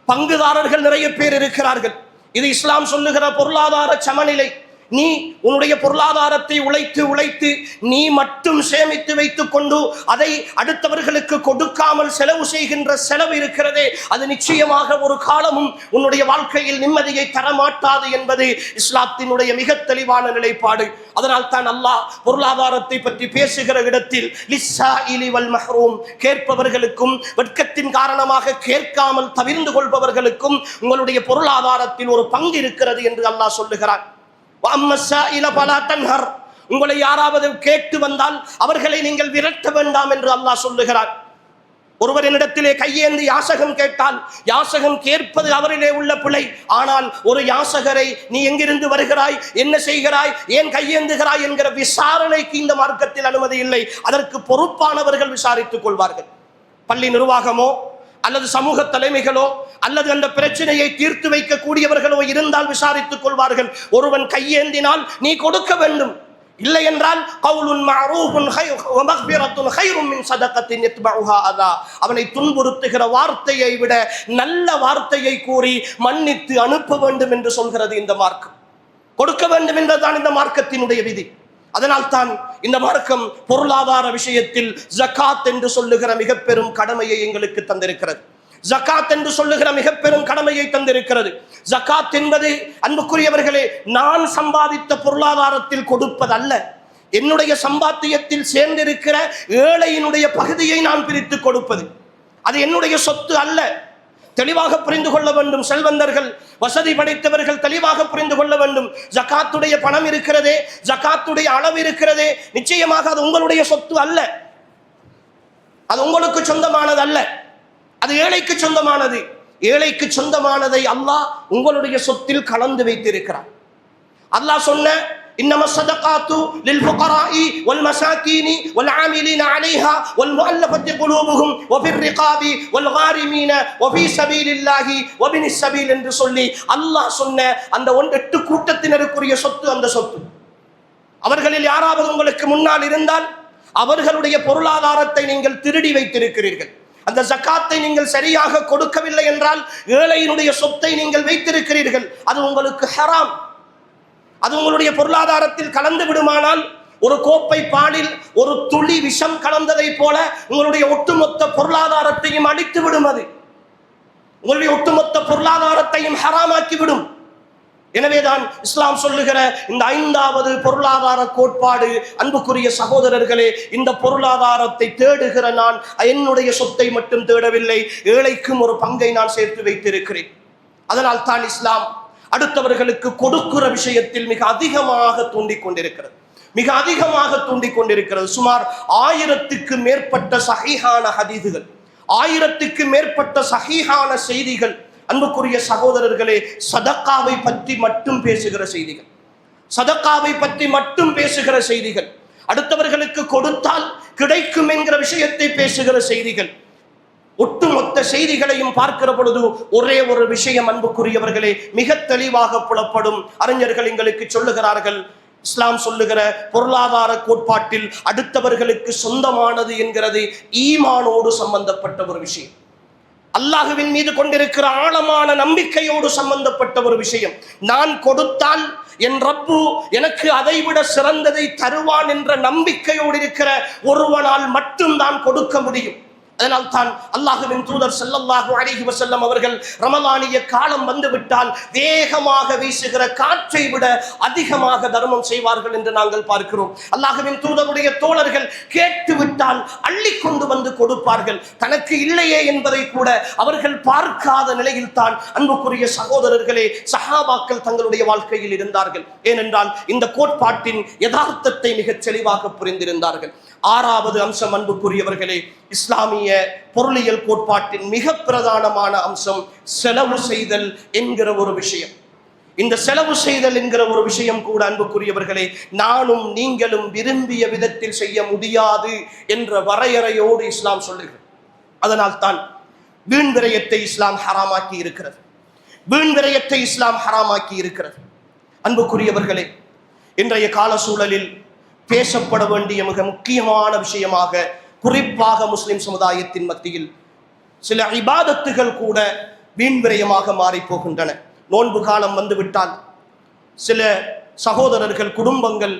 பங்குதாரர்கள் நிறைய பேர் இருக்கிறார்கள். இது இஸ்லாம் சொல்லுகிற பொருளாதார சமநிலை. நீ உன்னுடைய பொருளாதாரத்தை உழைத்து நீ மட்டும் சேமித்து வைத்துக் கொண்டு அதை அடுத்தவர்களுக்கு கொடுக்காமல் செலவு செய்கின்ற செலவு இருக்கிறதே, அது நிச்சயமாக ஒரு காலமும் உன்னுடைய வாழ்க்கையில் நிம்மதியை தரமாட்டாது என்பது இஸ்லாத்தினுடைய மிக தெளிவான நிலைப்பாடு. அதனால் தான் அல்லாஹ் பொருளாதாரத்தை பற்றி பேசுகிற இடத்தில் லிஸ்ஸாயிலி வல் மஹ்ரூம், கேட்பவர்களுக்கும் வெட்கத்தின் காரணமாக கேட்காமல் தவிர்ந்து கொள்பவர்களுக்கும் உங்களுடைய பொருளாதாரத்தில் ஒரு பங்கு இருக்கிறது என்று அல்லாஹ் சொல்லுகிறார். உங்களை யாராவது கேட்டு வந்தால் அவர்களை நீங்கள் விரட்ட வேண்டாம் என்று அல்லாஹ் சொல்லுகிறார். ஒருவரிடத்திலே கையேந்தி யாசகம் கேட்டால் யாசகம் கேட்பது அவரிலே உள்ள பிழை. ஆனால் ஒரு யாசகரை நீ எங்கிருந்து வருகிறாய், என்ன செய்கிறாய், ஏன் கையேந்துகிறாய் என்கிற விசாரணைக்கு இந்த மார்க்கத்தில் அனுமதி இல்லை. அதற்கு பொறுப்பானவர்கள் விசாரித்துக் கொள்வார்கள். பள்ளி நிர்வாகமோ அல்லது சமூக தலைமைகளோ அல்லது அந்த பிரச்சனையை தீர்த்து வைக்க கூடியவர்களோ இருந்தால் விசாரித்துக் கொள்வார்கள். ஒருவன் கையேந்தினால் நீ கொடுக்க வேண்டும், இல்லை என்றால் கவுலுன் மஅரூஃபுன் வ மக்ஃபிரத்துன் கைரும் மின் ஸதகத்தின் யத்பஉஹா அதா, அவனை துன்புறுத்துகிற வார்த்தையை விட நல்ல வார்த்தையை கூறி மன்னித்து அனுப்ப வேண்டும் என்று சொல்கிறது இந்த மார்க்கம். கொடுக்க வேண்டும் என்பதுதான் இந்த மார்க்கத்தினுடைய விதி. அதனால் தான் இந்த மார்க்கம் பொருளாதார விஷயத்தில் ஜகாத் என்று சொல்லுகிற மிக பெரும் கடமையை எங்களுக்கு தந்திருக்கிறது. ஜகாத் என்று சொல்லுகிற மிக பெரும் கடமையை தந்திருக்கிறது. ஜகாத் என்பது அன்புக்குரியவர்களே நான் சம்பாதித்த பொருளாதாரத்தில் கொடுப்பதல்ல, என்னுடைய சம்பாத்தியத்தில் சேர்ந்திருக்கிற ஏழையினுடைய பகுதியை நான் பிரித்து கொடுப்பது. அது என்னுடைய சொத்து அல்ல. தெளிவாக புரிந்து கொள்ள வேண்டும். செல்வந்தர்கள், வசதி படைத்தவர்கள் தெளிவாக புரிந்து கொள்ள வேண்டும். ஜகாத்துடைய பணம் இருக்கிறதே, ஜகாத்துடைய அளவு இருக்கிறதே, நிச்சயமாக அது உங்களுடைய சொத்து அல்ல, அது உங்களுக்கு சொந்தமானது அல்ல, அது ஏழைக்கு சொந்தமானது. ஏழைக்கு சொந்தமானதை அல்லாஹ் உங்களுடைய சொத்தில் கலந்து வைத்திருக்கிறார். அல்லாஹ் சொன்ன إنما الصدقات للفقراء والمساكين والعاملين عليها والمؤلفة قلوبهم وفي الرقاب والغارمين وفي سبيل الله وابن السبيل என்று சொல்லி அல்லாஹ் சொன்ன அந்த 8 கூட்டத்தினருக்குரிய சொத்து அந்த சொத்து. அவர்களில் யாராவது உங்களுக்கு முன்னால் இருந்தால் அவர்களுடைய பொருளாதாரத்தை நீங்கள் திருடி வைத்திருக்கிறீர்கள், அந்த ஜகாத்தை நீங்கள் சரியாக கொடுக்கவில்லை என்றால் ஏழையினுடைய சொத்தை நீங்கள் வைத்திருக்கிறீர்கள், அது உங்களுக்கு ஹராம். அது உங்களுடைய பொருளாதாரத்தில் கலந்து விடுமானால் ஒரு கோப்பை பாலில் ஒரு துளி விஷம் கலந்ததை போல உங்களுடைய ஒட்டுமொத்த பொருளாதாரத்தையும் அழித்து விடும். அது உங்களுடைய ஒட்டுமொத்த பொருளாதாரத்தையும் ஹராமாக்கி விடும். எனவேதான் இஸ்லாம் சொல்லுகிற இந்த 5வது பொருளாதார கோட்பாடு. அன்புக்குரிய சகோதரர்களே, இந்த பொருளாதாரத்தை தேடுகிற நான் என்னுடைய சொத்தை மட்டும் தேடவில்லை, ஏழைக்கும் ஒரு பங்கை நான் சேர்த்து வைத்திருக்கிறேன். அதனால் தான் இஸ்லாம் அடுத்தவர்களுக்கு கொடுக்கிற விஷயத்தில் மிக அதிகமாக தூண்டிக் கொண்டிருக்கிறது, மிக அதிகமாக தூண்டிக் கொண்டிருக்கிறது. சுமார் 1000க்கு மேற்பட்ட சஹீஹான ஹதீதுகள், 1000க்கு மேற்பட்ட சஹீஹான செய்திகள் அன்புக்குரிய சகோதரர்களே சதக்காவை பற்றி மட்டும் பேசுகிற செய்திகள், சதக்காவை பற்றி மட்டும் பேசுகிற செய்திகள், அடுத்தவர்களுக்கு கொடுத்தால் கிடைக்கும் என்கிற விஷயத்தை பேசுகிற செய்திகள். ஒட்டுமொத்த செய்திகளையும் பார்க்கிற பொழுது ஒரே ஒரு விஷயம் அன்புக்குரியவர்களே மிக தெளிவாக புலப்படும். அறிஞர்கள் எங்களுக்கு சொல்லுகிறார்கள், இஸ்லாம் சொல்லுகிற பொருளாதார கோட்பாட்டில் அடுத்தவர்களுக்கு சொந்தமானது என்கிறது ஈமானோடு சம்பந்தப்பட்ட ஒரு விஷயம், அல்லாஹுவின் மீது கொண்டிருக்கிற ஆழமான நம்பிக்கையோடு சம்பந்தப்பட்ட ஒரு விஷயம். நான் கொடுத்தால் என் ரப்பு எனக்கு அதைவிட சிறந்ததை தருவான் என்ற நம்பிக்கையோடு இருக்கிற ஒருவனால் மட்டும்தான் கொடுக்க முடியும். அதனால் தான் அல்லாஹ்வின் தூதர் ஸல்லல்லாஹு அலைஹி வஸல்லம் அவர்கள் ரமலானிய காலம் வந்துவிட்டால் வேகமாக வீசுகிற காற்றை விட அதிகமாக தர்மம் செய்வார்கள் என்று நாங்கள் பார்க்கிறோம். அல்லாஹ்வின் தூதருடைய தோழர்கள் கேட்டுவிட்டால் அள்ளி கொண்டு வந்து கொடுப்பார்கள். தனக்கு இல்லையே என்பதை கூட அவர்கள் பார்க்காத நிலையில் தான் அன்புக்குரிய சகோதரர்களே சஹாபாக்கள் தங்களுடைய வாழ்க்கையில் இருந்தார்கள். ஏனென்றால் இந்த கோட்பாட்டின் யதார்த்தத்தை மிகச் தெளிவாக புரிந்திருந்தார்கள். 6வது அம்சம் அன்புக்குரியவர்களே, இஸ்லாமிய பொருளியல் கோட்பாட்டின் மிக பிரதானமான அம்சம் செலவு செய்தல் என்கிற ஒரு விஷயம். இந்த செலவு செய்தல் என்கிற ஒரு விஷயம் கூட அன்புக்குரியவர்களே நானும் நீங்களும் விரும்பிய விதத்தில் செய்ய முடியாது என்ற வரையறையோடு இஸ்லாம் சொல்லுகிறது. அதனால் தான் வீண் விரயத்தை இஸ்லாம் ஹராமாக்கி இருக்கிறது. வீண் விரயத்தை இஸ்லாம் ஹராமாக்கி இருக்கிறது. அன்புக்குரியவர்களே, இன்றைய கால சூழலில் பேசப்பட வேண்டிய மிக முக்கியமான விஷயமாக, குறிப்பாக முஸ்லிம் சமுதாயத்தின் மத்தியில் சில இபாதத்துகள் கூட வீண் விரயமாக மாறி போகின்றன. நோன்பு காலம் வந்துவிட்டால் சில சகோதரர்கள், குடும்பங்கள்,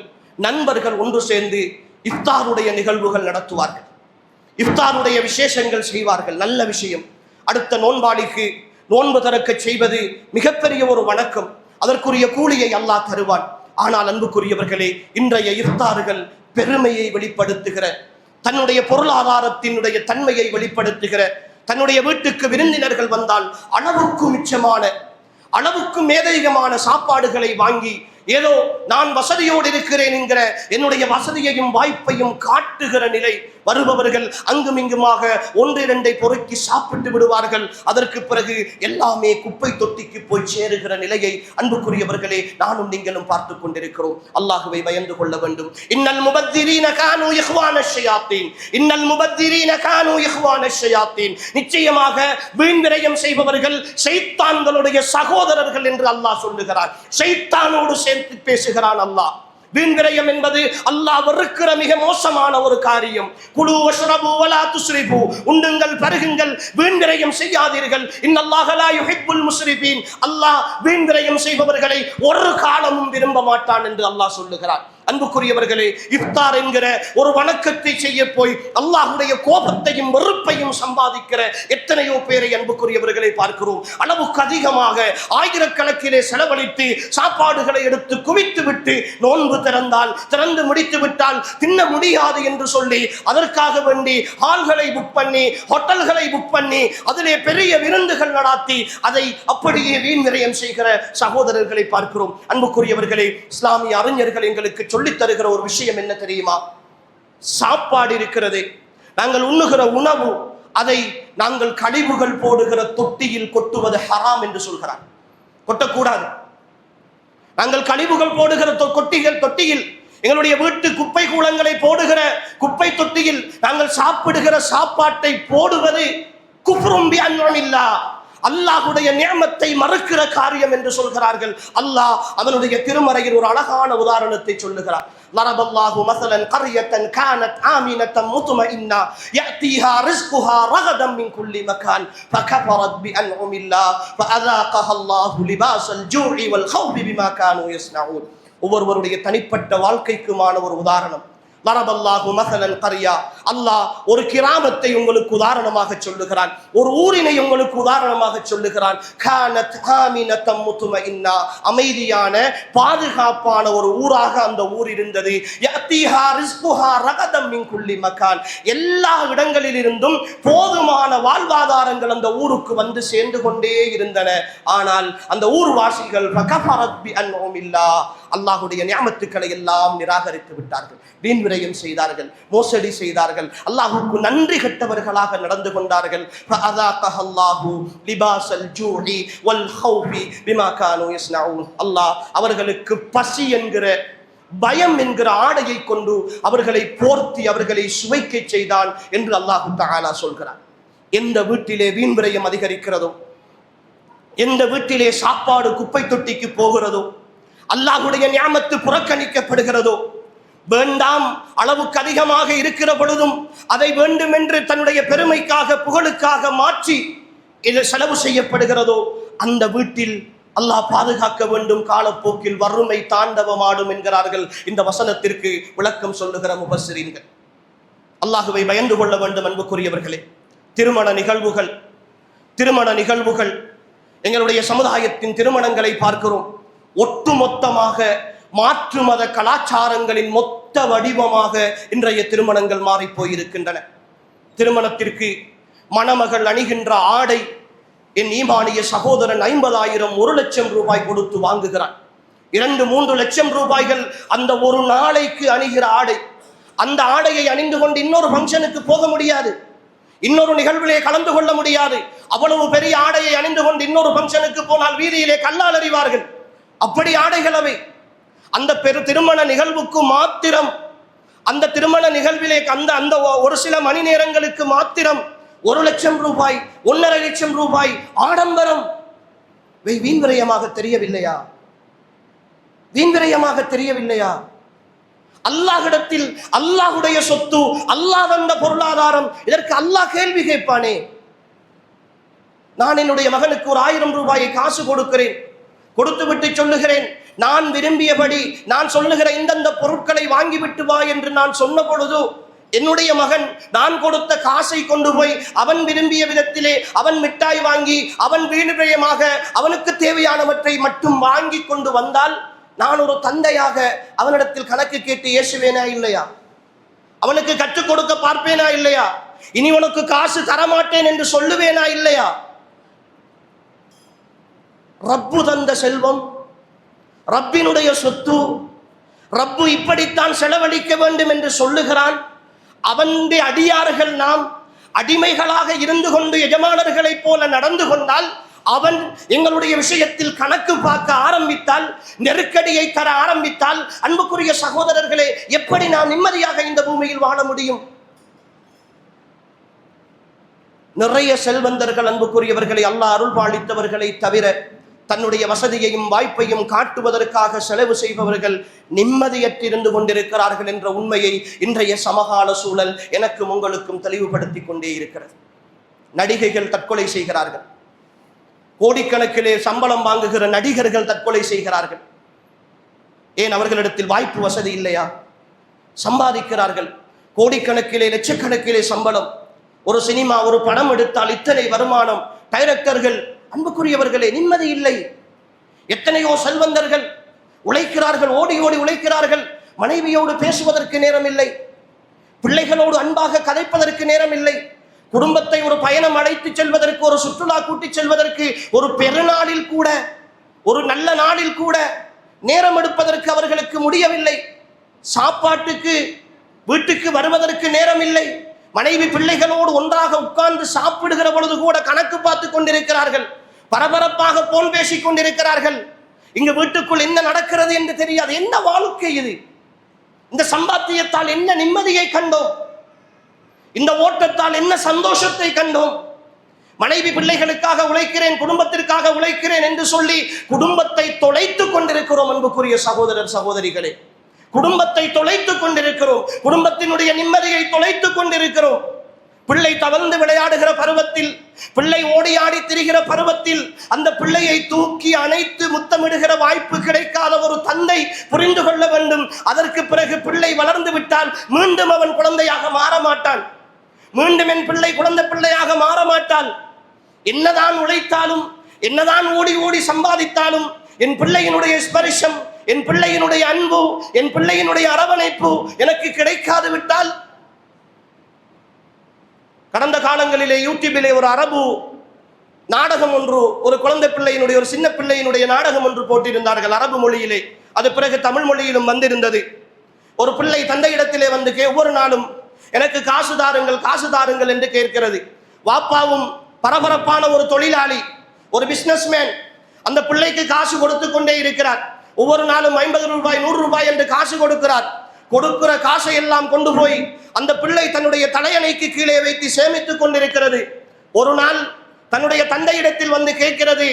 நண்பர்கள் ஒன்று சேர்ந்து இஃப்தாருடைய நிகழ்வுகள் நடத்துவார்கள், இஃப்தாருடைய விசேஷங்கள் செய்வார்கள். நல்ல விஷயம். அடுத்த நோன்பாளிக்கு நோன்பு திறக்க செய்வது மிகப்பெரிய ஒரு வணக்கம். அதற்குரிய கூலியை அல்லாஹ் தருவான். ஆனால் அன்புக்குரியவர்களே, இன்றைய இஃப்தார்கள் பெருமையை வெளிப்படுத்துகிற, தன்னுடைய பொருளாதாரத்தினுடைய தன்மையை வெளிப்படுத்துகிற, தன்னுடைய வீட்டுக்கு விருந்தினர்கள் வந்தால் அளவுக்கு மிச்சமான, அளவுக்கு மேலதிகமான சாப்பாடுகளை வாங்கி ஏதோ நான் வசதியோடு இருக்கிறேன் என்கிற என்னுடைய வசதியையும் வாய்ப்பையும் காட்டுகிற நிலை. வருபவர்கள் அங்கும் இங்குமாக ஒன்று இரண்டை பொறுக்கி சாப்பிட்டு விடுவார்கள். அதற்கு பிறகு எல்லாமே குப்பை தொட்டிக்கு போய் சேருகிற நிலையை அன்புக்குரியவர்களே நானும் நீங்களும் பார்த்து கொண்டிருக்கிறோம். அல்லாஹுவை பயந்து கொள்ள வேண்டும். இன்னல் முபத்திரீன கானூ இஹ்வானஷ் ஷயாத்தீன், இன்னல் முபத்திரீன கானூ இஹ்வானஷ் ஷயாத்தீன். நிச்சயமாக வீண் விரயம் செய்பவர்கள் ஷைத்தான்களுடைய சகோதரர்கள் என்று அல்லாஹ் சொல்லுகிறார். ஷைத்தானோடு சேர்த்து பேசுகிறான் அல்லாஹ். வீண் விரயம் என்பது அல்லாஹ் வெறுக்கிற மிக மோசமான ஒரு காரியம். குலு வஷ்ரபு வலா துஸ்ரிஃபு, உண்ணுங்கள் பருகுங்கள், வீண் விரயம் செய்யாதீர்கள். இன்னல்லாஹ லா யுஹிப்புல் முஸ்ரிஃபீன், அல்லாஹ் வீண் விரயம் செய்பவர்களை ஒரு காலமும் விரும்ப மாட்டான் என்று அல்லாஹ் சொல்லுகிறார். அன்புக்குரியவர்களே, இஃப்தார் என்கிற ஒரு வணக்கத்தை செய்ய போய் அல்லாஹ்வுடைய கோபத்தையும் வெறுப்பையும் சம்பாதிக்கிற எத்தனையோ பேரை அன்புக்குரியவர்களை பார்க்கிறோம். அளவுக்கு அதிகமாக ஆயிரக்கணக்கிலே செலவழித்து சாப்பாடுகளை எடுத்து குவித்து விட்டு நோன்பு திறந்து முடித்து விட்டால் தின்ன முடியாது என்று சொல்லி அதற்காக வேண்டி ஹால்களை புக் பண்ணி, ஹோட்டல்களை புக் பண்ணி, அதிலே பெரிய விருந்துகள் நடாத்தி அதை அப்படியே வீண் விரயம் செய்கிற சகோதரர்களை பார்க்கிறோம். அன்புக்குரியவர்களே, இஸ்லாமிய அறிஞர்கள் எங்களுக்கு சொல்லித் தருகிற ஒரு விஷயம் என்ன தெரியுமா? சாப்பாடு இருக்கிறது, நாங்கள் உண்ணுகிற உணவு, அதை நாங்கள் கழிவுகள் போடுகிற தொட்டியில் கொட்டுவது ஹராம் என்று சொல்கிறார். கொட்டக்கூடாது. நாங்கள் கழிவுகள் போடுகிற தொட்டியில், எங்களுடைய வீட்டு குப்பை கூளங்களை போடுகிற குப்பை தொட்டியில் நாங்கள் சாப்பிடுகிற சாப்பாட்டை போடுவது குஃப்ரும் பி அன்அமில்லாஹ், அல்லாஹ்வுடைய நியமத்தை மறுக்கிற காரியம் என்று சொல்கிறார்கள். அல்லாஹ் அவனுடைய திருமறையில் ஒரு அழகான உதாரணத்தை சொல்லுகிறார். லரபல்லாஹு மஸலன் கர்யத்தன் கானத் ஆமினத்தன் முத்மஇன்னா யஅதீஹா ரிஸ்குஹா ரகதன் மின் குல்லி மகான் ஃபகஃபரத் பிஅன்உமில்லாஹ் ஃபஅஸாகஹா அல்லாஹு லிபாஸல் ஜூஇ வல் ஹௌஃபி பிமா கானூ யஸ்னஊன். ஒவ்வொருவருடைய தனிப்பட்ட வாழ்க்கைக்குமான ஒரு உதாரணம். லரபல்லாஹு மஸலன் கர்யா, அல்லாஹ் ஒரு கிராமத்தை உங்களுக்கு உதாரணமாக சொல்லுகிறான், ஒரு ஊரினை உங்களுக்கு உதாரணமாக சொல்லுகிறான். கானத் ஆமினத்தன் முத்மஇன்னா, அமைதியான பாதுகாப்பான ஒரு ஊராக அந்த ஊர் இருந்தது. யஅதீஹா ரிஸ்குஹா ரகதன் மின் குல்லி மகான், எல்லா இடங்களிலிருந்தும் போதுமான வாழ்வாதாரங்கள் அந்த ஊருக்கு வந்து சேர்ந்து கொண்டே இருந்தன. ஆனால் அந்த ஊர்வாசிகள் ஃபகஃபரத் பிஅன்உமில்லாஹ், அல்லாஹ்வுடைய நியமத்துக்களை எல்லாம் நிராகரித்து விட்டார்கள், வீண் விரயம் செய்தார்கள், மோசடி செய்தார்கள், அல்லாஹ்வுக்கு நன்றி கெட்டவர்களாக நடந்து கொண்டார்கள். ஃபஅஸாகஹா அல்லாஹு லிபாஸல் ஜூஇ வல் ஹௌஃபி பிமா கானூ யஸ்னஊன். அல்லாஹ் அவர்களுக்கு பசி என்கிற, பயம் என்கிற ஆடையை கொண்டு அவர்களை போர்த்தி அவர்களை சுவைக்க செய்தான் என்று அல்லாஹ் தஆலா சொல்கிறார். எந்த வீட்டிலே வீண் விரயம் அதிகரிக்கிறதோ, எந்த வீட்டிலே சாப்பாடு குப்பை தொட்டிக்கு போகிறதோ, அல்லாஹ்வுடைய நியமத்து புறக்கணிக்கப்படுகிறதோ, வேண்டாம் அளவுக்கு அதிகமாக இருக்கிற பொழுதும் அதை வேண்டும் என்று தன்னுடைய பெருமைக்காக புகழுக்காக மாற்றி இது செலவு செய்யப்படுகிறதோ, அந்த வீட்டில் அல்லாஹ் பாதுகாக்க வேண்டும், காலப்போக்கில் வறுமை தாண்டவமாடும் என்கிறார்கள் இந்த வசனத்திற்கு விளக்கம் சொல்லுகிற முபஸ்ஸிரீன்கள். அல்லாஹுவை பயந்து கொள்ள வேண்டும். அன்புக்குரியவர்களே, திருமண நிகழ்வுகள் எங்களுடைய சமுதாயத்தின் திருமணங்களை பார்க்கிறோம். ஒட்டுமொத்தமாக மாற்று மத கலாச்சாரங்களின் மொத்த வடிவமாக இன்றைய திருமணங்கள் மாறி போயிருக்கின்றன. திருமணத்திற்கு மணமகள் அணிகின்ற ஆடை என் ஈமானிய சகோதரன் 50,000 1 லட்சம் ரூபாய் கொடுத்து வாங்குகிறான். 2-3 லட்சம் ரூபாய்கள் அந்த ஒரு நாளைக்கு அணிகிற ஆடை. அந்த ஆடையை அணிந்து கொண்டு இன்னொரு ஃபங்க்ஷனுக்கு போக முடியாது, இன்னொரு நிகழ்விலே கலந்து கொள்ள முடியாது. அவ்வளவு பெரிய ஆடையை அணிந்து கொண்டு இன்னொரு ஃபங்க்ஷனுக்கு போனால் வீதியிலே கல்லால் அறிவார்கள். அப்படி ஆடைகள் அவை. அந்த திருமண நிகழ்வுக்கு மாத்திரம், அந்த திருமண நிகழ்விலே அந்த ஒரு சில மணி நேரங்களுக்கு மாத்திரம் 1,00,000 ரூபாய், 1,50,000 ரூபாய் ஆடம்பரம். வீண்விரயமாக தெரியவில்லையா? வீண்விரயமாக தெரியவில்லையா? அல்லாஹ்விடத்தில் அல்லாஹ்வுடைய சொத்து, அல்லாஹ் தந்த பொருளாதாரம், இதற்கு அல்லாஹ் கேள்வி கேட்பானே. நான் என்னுடைய மகனுக்கு ஒரு 1000 ரூபாயை காசு கொடுக்கிறேன், கொடுத்து விட்டு சொல்லுகிறேன், நான் விரும்பியபடி நான் சொல்லுகிற இந்தந்த பொருட்களை வாங்கிவிட்டு வா என்று நான் சொன்ன பொழுது என்னுடைய மகன் நான் கொடுத்த காசை கொண்டு போய் அவன் விரும்பிய விதத்திலே அவன் மிட்டாய் வாங்கி அவன் வீண்விரயமாக அவனுக்கு தேவையானவற்றை மட்டும் வாங்கி கொண்டு வந்தால், நான் ஒரு தந்தையாக அவனிடத்தில் கணக்கு கேட்டு ஏசுவேனா இல்லையா? அவனுக்கு கற்றுக் கொடுக்க பார்ப்பேனா இல்லையா? இனி உனக்கு காசு தரமாட்டேன் என்று சொல்லுவேனா இல்லையா? ரப்பு தந்த செல்வம், ரப்பினுடைய சொத்து, ரப்பு இப்படித்தான் செலவழிக்க வேண்டும் என்று சொல்லுகிறான். அவனுடைய அடியார்கள் நாம் அடிமைகளாக இருந்து கொண்டு எஜமானர்களைப் போல நடந்து கொண்டால், அவன் எங்களுடைய விஷயத்தில் கணக்கு பார்க்க ஆரம்பித்தால், நெருக்கடியை தர ஆரம்பித்தால், அன்புக்குரிய சகோதரர்களே, எப்படி நாம் நிம்மதியாக இந்த பூமியில் வாழ முடியும்? நிறைய செல்வந்தர்கள் அன்புக்குரியவர்களை, அல்லாஹ் அருள் பாலித்தவர்களை தவிர தன்னுடைய வசதியையும் வாய்ப்பையும் காட்டுவதற்காக செலவு செய்பவர்கள் நிம்மதியற்றிருந்து கொண்டிருக்கிறார்கள் என்ற உண்மையை இன்றைய சமகால சூழல் எனக்கும் உங்களுக்கும் தெளிவுபடுத்தி கொண்டே இருக்கிறது. நடிகைகள் தற்கொலை செய்கிறார்கள், கோடிக்கணக்கிலே சம்பளம் வாங்குகிற நடிகர்கள் தற்கொலை செய்கிறார்கள். ஏன்? அவர்களிடத்தில் வாய்ப்பு வசதி இல்லையா? சம்பாதிக்கிறார்கள், கோடிக்கணக்கிலே லட்சக்கணக்கிலே சம்பளம். ஒரு சினிமா, ஒரு படம் எடுத்தால் இத்தனை வருமானம். டைரக்டர்கள், அன்புக்குரியவர்களே, நிம்மதி இல்லை. எத்தனையோ செல்வந்தர்கள் உழைக்கிறார்கள், ஓடி ஓடி உழைக்கிறார்கள். மனைவியோடு பேசுவதற்கு நேரம் இல்லை, பிள்ளைகளோடு அன்பாக கதைப்பதற்கு நேரம் இல்லை, குடும்பத்தை ஒரு பயணம் அழைத்து செல்வதற்கு, ஒரு சுற்றுலா கூட்டி செல்வதற்கு, ஒரு பெருநாளில் கூட, ஒரு நல்ல நாளில் கூட நேரம் எடுப்பதற்கு அவர்களுக்கு முடியவில்லை. சாப்பாட்டுக்கு வீட்டுக்கு வருவதற்கு நேரம் இல்லை. மனைவி பிள்ளைகளோடு ஒன்றாக உட்கார்ந்து சாப்பிடுகிற பொழுது கூட கணக்கு பார்த்து கொண்டிருக்கிறார்கள், பரபரப்பாக போன் பேசிக் கொண்டிருக்கிறார்கள். இங்கு வீட்டுக்குள் என்ன நடக்கிறது என்று தெரியாது. என்ன வாழ்க்கை இது? இந்த சம்பாத்தியத்தால் என்ன நிம்மதியை கண்டோம்? இந்த ஓட்டத்தால் என்ன சந்தோஷத்தை கண்டோம்? மனைவி பிள்ளைகளுக்காக உழைக்கிறேன், குடும்பத்திற்காக உழைக்கிறேன் என்று சொல்லி குடும்பத்தை தொலைத்துக் கொண்டிருக்கிறோம். அன்புக்குரிய சகோதரர் சகோதரிகளே, குடும்பத்தை தொலைத்துக் கொண்டிருக்கிறோம், குடும்பத்தினுடைய நிம்மதியை தொலைத்துக் கொண்டிருக்கிறோம். பிள்ளை தவழ்ந்து விளையாடுகிற பருவத்தில், பிள்ளை ஓடி ஆடி திரிகிற பருவத்தில் அந்த பிள்ளையை தூக்கி அணைத்து முத்தமிடுகிற வாய்ப்பு கிடைக்காத ஒரு தந்தை புரிந்து கொள்ள வேண்டும். அதற்கு பிறகு பிள்ளை வளர்ந்து விட்டால் மீண்டும் அவன் குழந்தையாக மாற மாட்டான், மீண்டும் என் பிள்ளை குழந்தை பிள்ளையாக மாற மாட்டான். என்னதான் உழைத்தாலும், என்னதான் ஓடி ஓடி சம்பாதித்தாலும், என் பிள்ளையினுடைய ஸ்பரிசம், என் பிள்ளையினுடைய அன்பு, என் பிள்ளையினுடைய அரவணைப்பு எனக்கு கிடைக்காது விட்டால். கடந்த காலங்களிலே யூடியூபிலே ஒரு அரபு நாடகம் ஒன்று, ஒரு குழந்தை பிள்ளையினுடைய, ஒரு சின்ன பிள்ளையினுடைய நாடகம் ஒன்று போட்டிருந்தார்கள் அரபு மொழியிலே. அது பிறகு தமிழ் மொழியிலும் வந்திருந்தது. ஒரு பிள்ளை தந்தையிடத்திலே வந்து ஒவ்வொரு நாளும் எனக்கு காசு தாருங்கள், காசு தாருங்கள் என்று கேட்கிறது. வாப்பாவும் பரபரப்பான ஒரு தொழிலாளி, ஒரு பிசினஸ்மேன், அந்த பிள்ளைக்கு காசு கொடுத்து கொண்டே இருக்கிறார். ஒவ்வொரு நாளும் 50 ரூபாய் 100 ரூபாய் என்று காசு கொடுக்கிறார். கொடுக்கிற காசை எல்லாம் கொண்டு போய் அந்த பிள்ளை தன்னுடைய தலையணைக்கு கீழே வைத்து சேமித்துக் கொண்டிருக்கிறது. ஒரு நாள் தன்னுடைய தந்தையிடத்தில் வந்து கேட்கிறது,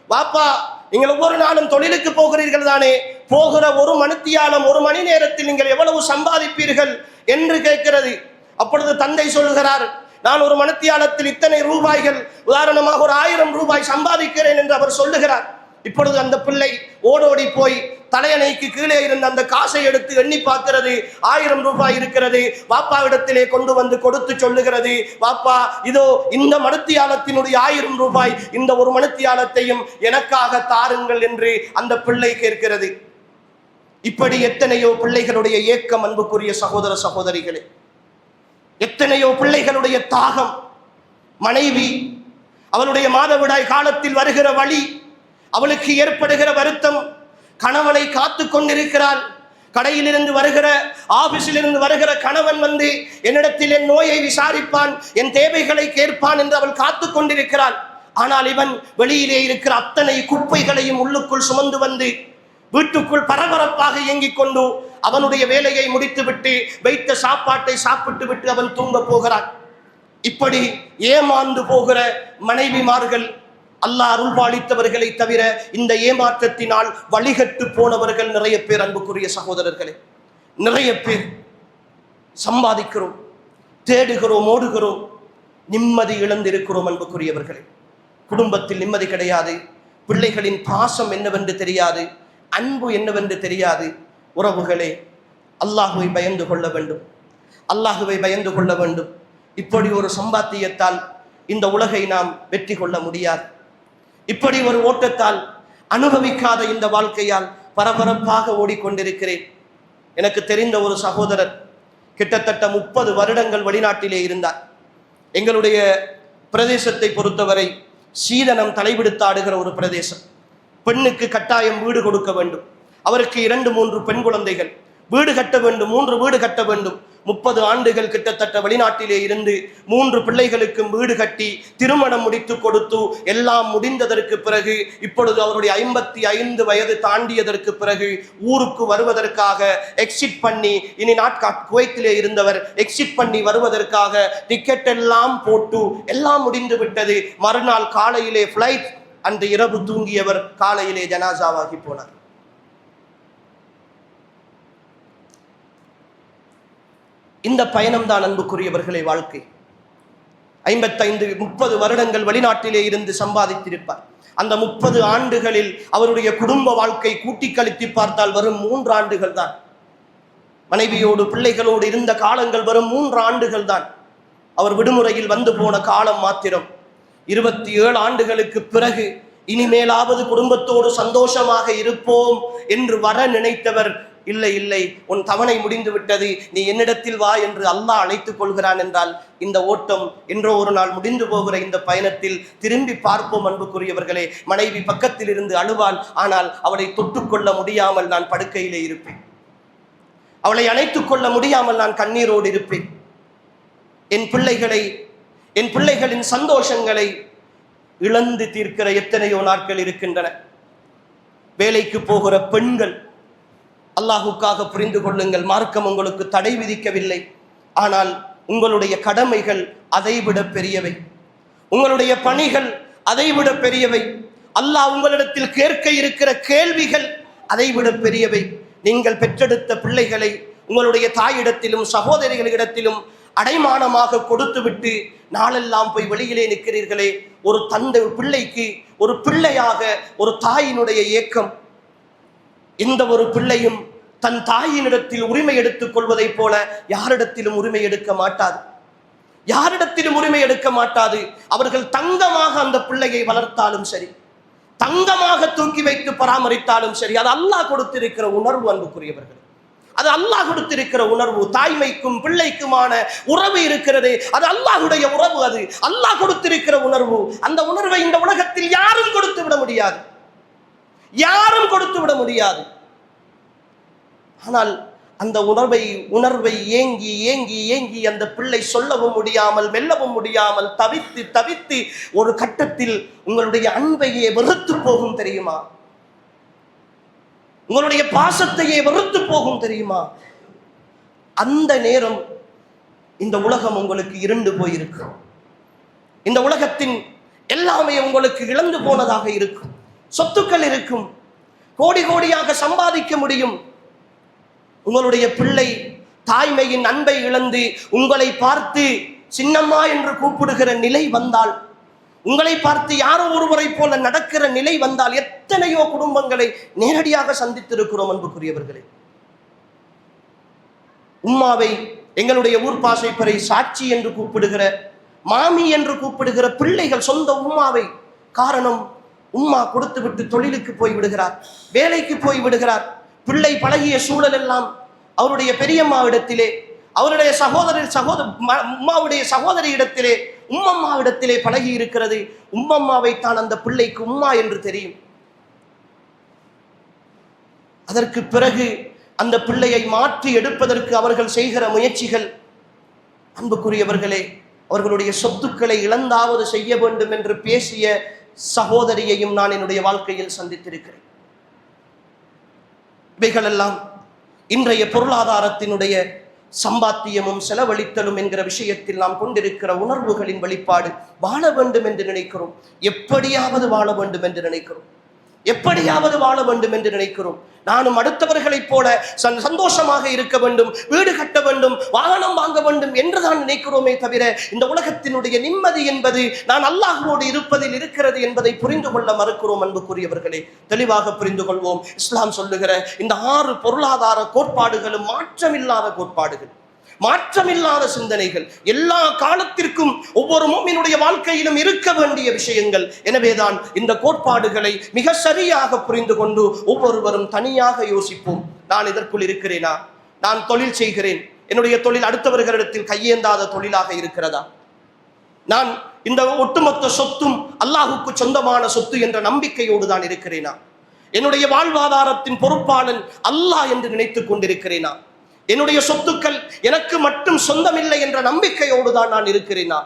வாப்பா, நீங்கள் ஒவ்வொரு நாளும் தொழிலுக்கு போகிறீர்கள் தானே, போகிற ஒரு மணித்தியாலம், ஒரு மணி நேரத்தில் நீங்கள் எவ்வளவு சம்பாதிப்பீர்கள் என்று கேட்கிறது. அப்பொழுது தந்தை சொல்கிறார், நான் ஒரு மணித்தியாலத்தில் இத்தனை ரூபாய்கள், உதாரணமாக ஒரு 1000 ரூபாய் சம்பாதிக்கிறேன் என்று அவர் சொல்லுகிறார். இப்பொழுது அந்த பிள்ளை ஓடோடி போய் தலையணைக்கு கீழே இருந்த அந்த காசை எடுத்து எண்ணி பார்க்கிறது. 1000 ரூபாய் இருக்கிறது. வாப்பாவிடத்திலே கொண்டு வந்து கொடுத்து சொல்லுகிறது, வாப்பா, இதோ இந்த மணித்தியாலத்தினுடைய 1000 ரூபாய், இந்த ஒரு மணித்தியாலத்தையும் எனக்காக தாருங்கள் என்று அந்த பிள்ளை கேட்கிறது. இப்படி எத்தனையோ பிள்ளைகளுடைய ஏக்கம் அன்புக்குரிய சகோதர சகோதரிகளே, எத்தனையோ பிள்ளைகளுடைய தாகம். மனைவி அவளுடைய மாதவிடாய் காலத்தில் வருகிற வலி, அவளுக்கு ஏற்படுகிற வருத்தம், கணவனை காத்து கொண்டிருக்கிறாள். கடையிலிருந்து வருகிற, ஆபீஸிலிருந்து வருகிற கணவன் வந்து என்னிடத்தில் என் நோயை விசாரிப்பான், என் தேவைகளை கேட்பான் என்று அவள் காத்து கொண்டிருக்கிறாள். ஆனால் இவன் வெளியிலே இருக்கிற அத்தனை குப்பைகளையும் உள்ளுக்குள் சுமந்து வந்து வீட்டுக்குள் பரபரப்பாக இயங்கிக் கொண்டு அவனுடைய வேலையை முடித்துவிட்டு வைத்த சாப்பாட்டை சாப்பிட்டு விட்டு அவன் தூங்க போகிறான். இப்படி ஏமாந்து போகிற மனைவிமார்கள் அல்லாஹ் அருள்பாலித்தவர்களை தவிர இந்த ஏமாற்றத்தினால் வழிகட்டு போனவர்கள் நிறைய பேர். அன்புக்குரிய சகோதரர்களே, நிறைய பேர் சம்பாதிக்கிறோம், தேடுகிறோம், ஓடுகிறோம், நிம்மதி இழந்திருக்கிறோம். அன்புக்குரியவர்களே, குடும்பத்தில் நிம்மதி கிடையாது, பிள்ளைகளின் பாசம் என்னவென்று தெரியாது, அன்பு என்னவென்று தெரியாது. உறவுகளே, அல்லாஹுவை பயந்து கொள்ள வேண்டும், அல்லாஹுவை பயந்து கொள்ள வேண்டும். இப்படி ஒரு சம்பாத்தியத்தால் இந்த உலகை நாம் வெற்றி கொள்ள முடியாது. இப்படி ஒரு ஓட்டத்தால் அனுபவிக்காத இந்த வாழ்க்கையால் பரபரப்பாக ஓடிக்கொண்டிருக்கிறேன். எனக்கு தெரிந்த ஒரு சகோதரர் கிட்டத்தட்ட 30 வருடங்கள் வெளிநாட்டிலே இருந்தார். எங்களுடைய பிரதேசத்தை பொறுத்தவரை சீதனம் தலைவிடுத்தாடுகிற ஒரு பிரதேசம். பெண்ணுக்கு கட்டாயம் வீடு கொடுக்க வேண்டும். அவருக்கு 2-3 பெண் குழந்தைகள். வீடு கட்ட வேண்டும், 3 வீடு கட்ட வேண்டும். 30 ஆண்டுகள் கிட்டத்தட்ட வெளிநாட்டிலே இருந்து 3 பிள்ளைகளுக்கும் வீடு கட்டி திருமணம் முடித்து கொடுத்து எல்லாம் முடிந்ததற்கு பிறகு இப்பொழுது அவருடைய 55 வயது தாண்டியதற்கு பிறகு ஊருக்கு வருவதற்காக எக்ஸிட் பண்ணி, இனி குவைத்திலே இருந்தவர் எக்ஸிட் பண்ணி வருவதற்காக டிக்கெட் எல்லாம் போட்டு எல்லாம் முடிந்து விட்டது. மறுநாள் காலையிலே ஃப்ளைட். அந்த இரவு தூங்கியவர் காலையிலே ஜனாசாவாகி போனார். இந்த பயணம்தான் அன்புக்குரியவர்களே வாழ்க்கை. 55-30 வருடங்கள் வெளிநாட்டிலே இருந்து சம்பாதித்திருப்பார். அந்த 30 ஆண்டுகளில் அவருடைய குடும்ப வாழ்க்கை கூட்டி கழித்து பார்த்தால் வரும் 3 ஆண்டுகள் தான். மனைவியோடு பிள்ளைகளோடு இருந்த காலங்கள் வரும் 3 ஆண்டுகள் தான். அவர் விடுமுறையில் வந்து போன காலம் மாத்திரம். 27 ஆண்டுகளுக்கு பிறகு இனிமேலாவது குடும்பத்தோடு சந்தோஷமாக இருப்போம் என்று வர நினைத்தவர், இல்லை இல்லை, உன் தவணை முடிந்து விட்டது, நீ என்னிடத்தில் வா என்று அல்லாஹ் அழைத்துக் கொள்கிறான் என்றால் இந்த ஓட்டம் என்றோ ஒரு நாள் முடிந்து போகிற இந்த பயணத்தில் திரும்பி பார்ப்போம். அன்புக்குரியவர்களே, மனைவி பக்கத்தில் இருந்து அழுவாள், ஆனால் அவளை தொட்டுக்கொள்ள முடியாமல் நான் படுக்கையிலே இருப்பேன். அவளை அணைத்துக் கொள்ள முடியாமல் நான் கண்ணீரோடு இருப்பேன். என் பிள்ளைகளின் சந்தோஷங்களை இழந்து தீர்க்கிற எத்தனையோ நாட்கள் இருக்கின்றன. வேலைக்கு போகிற பெண்கள், அல்லாஹுக்காக புரிந்து கொள்ளுங்கள், மார்க்கம் உங்களுக்கு தடை விதிக்கவில்லை. ஆனால் உங்களுடைய கடமைகள் அதைவிட பெரியவை, உங்களுடைய பணிகள் அதைவிட பெரியவை, அல்லாஹ் உங்களிடத்தில் கேட்க இருக்கிற கேள்விகள் அதைவிட பெரியவை. நீங்கள் பெற்றெடுத்த பிள்ளைகளை உங்களுடைய தாயிடத்திலும் சகோதரிகளிடத்திலும் அடைமானமாக கொடுத்துவிட்டு நாளெல்லாம் போய் வெளியிலே நிற்கிறீர்களே. ஒரு தந்தை பிள்ளைக்கு ஒரு பிள்ளையாக ஒரு தாயினுடைய ஏக்கம். எந்த ஒரு பிள்ளையும் தன் தாயினிடத்தில் உரிமை எடுத்துக் கொள்வதைப் போல யாரிடத்திலும் உரிமை எடுக்க மாட்டாது, யாரிடத்திலும் உரிமை எடுக்க மாட்டாது. அவர்கள் தங்கமாக அந்த பிள்ளையை வளர்த்தாலும் சரி, தங்கமாக தூக்கி வைத்து பராமரித்தாலும் சரி, அது அல்லாஹ் கொடுத்திருக்கிற உணர்வு. அன்புக்குரியவர்கள், அது அல்லாஹ் கொடுத்திருக்கிற உணர்வு. தாய்மைக்கும் பிள்ளைக்குமான உறவு இருக்கிறதே, அது அல்லாஹுடைய உறவு, அது அல்லாஹ் கொடுத்திருக்கிற உணர்வு. அந்த உணர்வை இந்த உலகத்தில் யாரும் கொடுத்து விட முடியாது, யாரும் கொடுத்து விட முடியாது. ஆனால் அந்த உணர்வை ஏங்கி ஏங்கி ஏங்கி அந்த பிள்ளை சொல்லவும் முடியாமல் மெல்லவும் முடியாமல் தவித்து தவித்து ஒரு கட்டத்தில் உங்களுடைய அன்பையே வெறுத்து போகும் தெரியுமா? உங்களுடைய பாசத்தையே வெறுத்து போகும் தெரியுமா? அந்த நேரம் இந்த உலகம் உங்களுக்கு இருண்டு போயிருக்கும். இந்த உலகத்தின் எல்லாமே உங்களுக்கு இழந்து போனதாக இருக்கும். சொத்துக்கள் இருக்கும், கோடி கோடியாக சம்பாதிக்க முடியும். உங்களுடைய பிள்ளை தாய்மையின் அன்பை இழந்து உங்களை பார்த்து சின்னம்மா என்று கூப்பிடுகிற நிலை வந்தால், உங்களை பார்த்து யாரோ ஒருவரை போல நடக்கிற நிலை வந்தால், எத்தனையோ குடும்பங்களை நேரடியாக சந்தித்திருக்கிறோம். அன்புக்குரியவர்களே, உம்மாவை எங்களுடைய ஊர் பாசைப்பறை சாட்சி என்று கூப்பிடுகிற, மாமி என்று கூப்பிடுகிற பிள்ளைகள் சொந்த உம்மாவை. காரணம், உம்மா கொடுத்து விட்டு தொழிலுக்கு போய் விடுகிறார், வேலைக்கு போய் விடுகிறார். பிள்ளை பழகிய சூழல் எல்லாம் அவருடைய பெரியம்மாவிடத்திலே, அவருடைய உம்மாவுடைய சகோதரி இடத்திலே, உம்மம்மாவிடத்திலே பழகி இருக்கிறது. உம்மம்மாவை தான் அந்த பிள்ளைக்கு உம்மா என்று தெரியும். அதற்கு பிறகு அந்த பிள்ளையை மாற்றி எடுப்பதற்கு அவர்கள் செய்கிற முயற்சிகள், அன்புக்குரியவர்களே, அவர்களுடைய சொத்துக்களை இழந்தாவது செய்ய வேண்டும் என்று பேசிய சகோதரியையும் நான் என்னுடைய வாழ்க்கையில் சந்தித்திருக்கிறேன். இவைகளெல்லாம் இன்றைய பொருளாதாரத்தினுடைய சம்பாத்தியமும் செலவழித்தலும் என்கிற விஷயத்தில் நாம் கொண்டிருக்கிற உணர்வுகளின் வெளிப்பாடு. வாழ வேண்டும் என்று நினைக்கிறோம், எப்படியாவது வாழ வேண்டும் என்று நினைக்கிறோம், எப்படியாவது வாழ வேண்டும் என்று நினைக்கிறோம். நானும் அடுத்தவர்களைப் போல சந்தோஷமாக இருக்க வேண்டும், வீடு கட்ட வேண்டும், வாகனம் வாங்க வேண்டும் என்றுதான் நினைக்கிறோமே தவிர இந்த உலகத்தினுடைய நிம்மதி என்பது நான் அல்லாஹ்வோடு இருப்பதில் இருக்கிறது என்பதை புரிந்து கொள்ள மறுக்கிறோம். அன்புக்குரியவர்களே, தெளிவாக புரிந்து கொள்வோம். இஸ்லாம் சொல்லுகிற இந்த 6 பொருளாதார கோட்பாடுகளும் மாற்றமில்லாத கோட்பாடுகள், மாற்றமில்லாத சிந்தனைகள், எல்லா காலத்திற்கும் ஒவ்வொரு முஃமினுடைய வாழ்க்கையிலும் இருக்க வேண்டிய விஷயங்கள். எனவேதான் இந்த கோட்பாடுகளை மிக சரியாக புரிந்து கொண்டு ஒவ்வொருவரும் தனியாக யோசிப்போம். நான் இதற்குள் இருக்கிறேனா? நான் தொழில் செய்கிறேன், என்னுடைய தொழில் அடுத்தவர்களிடத்தில் கையேந்தாத தொழிலாக இருக்கிறதா? நான் இந்த ஒட்டுமொத்த சொத்தும் அல்லாஹுக்கு சொந்தமான சொத்து என்ற நம்பிக்கையோடு தான் இருக்கிறேனா? என்னுடைய வாழ்வாதாரத்தின் பொறுப்பாளன் அல்லாஹ் என்று நினைத்துக் கொண்டிருக்கிறேனா? என்னுடைய சொத்துக்கள் எனக்கு மட்டும் சொந்தமில்லை என்ற நம்பிக்கையோடு தான் நான் இருக்கிறேனா?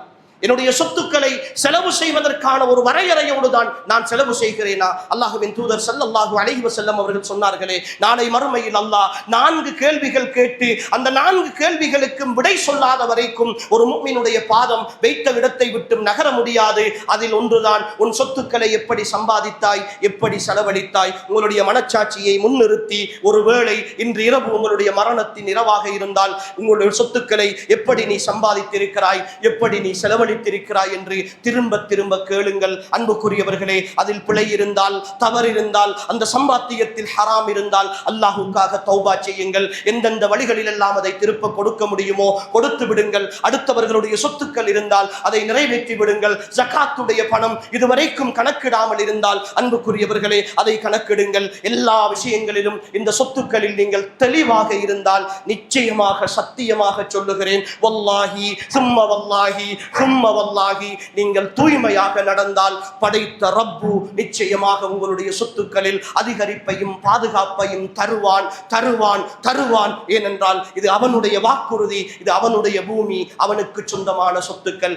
என்னுடைய சொத்துக்களை செலவு செய்வதற்கான ஒரு வரையறையோடு தான் நான் செலவு செய்கிறேனா? அல்லாஹ்வின் தூதர் ஸல்லல்லாஹு அலைஹி வஸல்லம் அவர்கள் சொன்னார்களே, நாளை மறுமையில் அல்லாஹ் 4 கேள்விகள் கேட்டு அந்த 4 கேள்விகளுக்கும் விடை சொல்லாத வரைக்கும் ஒரு முஃமினுடைய பாதம் வைத்த இடத்தை விட்டு நகர முடியாது. அதில் ஒன்றுதான், உன் சொத்துக்களை எப்படி சம்பாதித்தாய், எப்படி செலவழித்தாய். உங்களுடைய மனச்சாட்சியை முன்னிறுத்தி, ஒருவேளை இன்று இரவு உங்களுடைய மரணத்தின் இரவாக இருந்தால் உங்களுடைய சொத்துக்களை எப்படி நீ சம்பாதித்திருக்கிறாய், எப்படி நீ செலவழி என்று திரும்ப திரும்ப கேளுங்கள். அன்புக்குரியவர்களே, அதில் பிழை இருந்தால், தவறு இருந்தால், அந்த சம்பாத்தியத்தில் ஹராம் இருந்தால் அல்லாஹ்வுக்காக தௌபா செய்யுங்கள். எந்தெந்த வழிகளில் எல்லாம் அதை திருப்ப கொடுக்க முடியுமோ கொடுத்து விடுங்கள். அடுத்தவர்களுடைய சொத்துக்கள் இருந்தால் அதை நிறைவேற்றி விடுங்கள். ஜகாத்துடைய பணம் இதுவரைக்கும் கணக்கிடாமல் இருந்தால் அன்புக்குரியவர்களே அதை கணக்கிடுங்கள். எல்லா விஷயங்களிலும் இந்த சொத்துக்களில் நீங்கள் தெளிவாக இருந்தால் நிச்சயமாக சத்தியமாக சொல்லுகிறேன், வல்லாஹி சும்ம வல்லாஹி சும்ம வல்லாஹி, நீங்கள் தூய்மையாக நடந்தால் படைத்த ரப்பு நிச்சயமாக உங்களுடைய சொத்துக்களில் அதிகரிப்பையும் பாதுகாப்பையும் தருவான் தருவான் தருவான். ஏனென்றால் இது அவனுடைய வாக்குறுதி, இது அவனுடைய பூமி, அவனுக்கு சொந்தமான சொத்துக்கள்.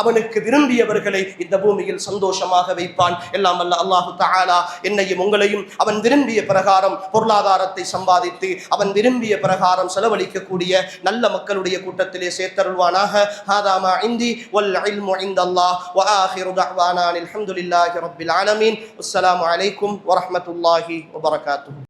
அவனுக்கு விரும்பியவர்களை இந்த பூமியில் சந்தோஷமாக வைப்பான். எல்லாம் அல்ல அல்லாஹு தஆலா என்னையும் உங்களையும் அவன் விரும்பிய பிரகாரம் பொருளாதாரத்தை சம்பாதித்து அவன் விரும்பிய பிரகாரம் செலவழிக்கக்கூடிய நல்ல மக்களுடைய கூட்டத்திலே சேர்த்தருள்வானாக. ஹாதா மா இந்தி والعلم عند الله وآخر دعوانا الحمد لله رب العالمين. والسلام عليكم ورحمة الله وبركاته.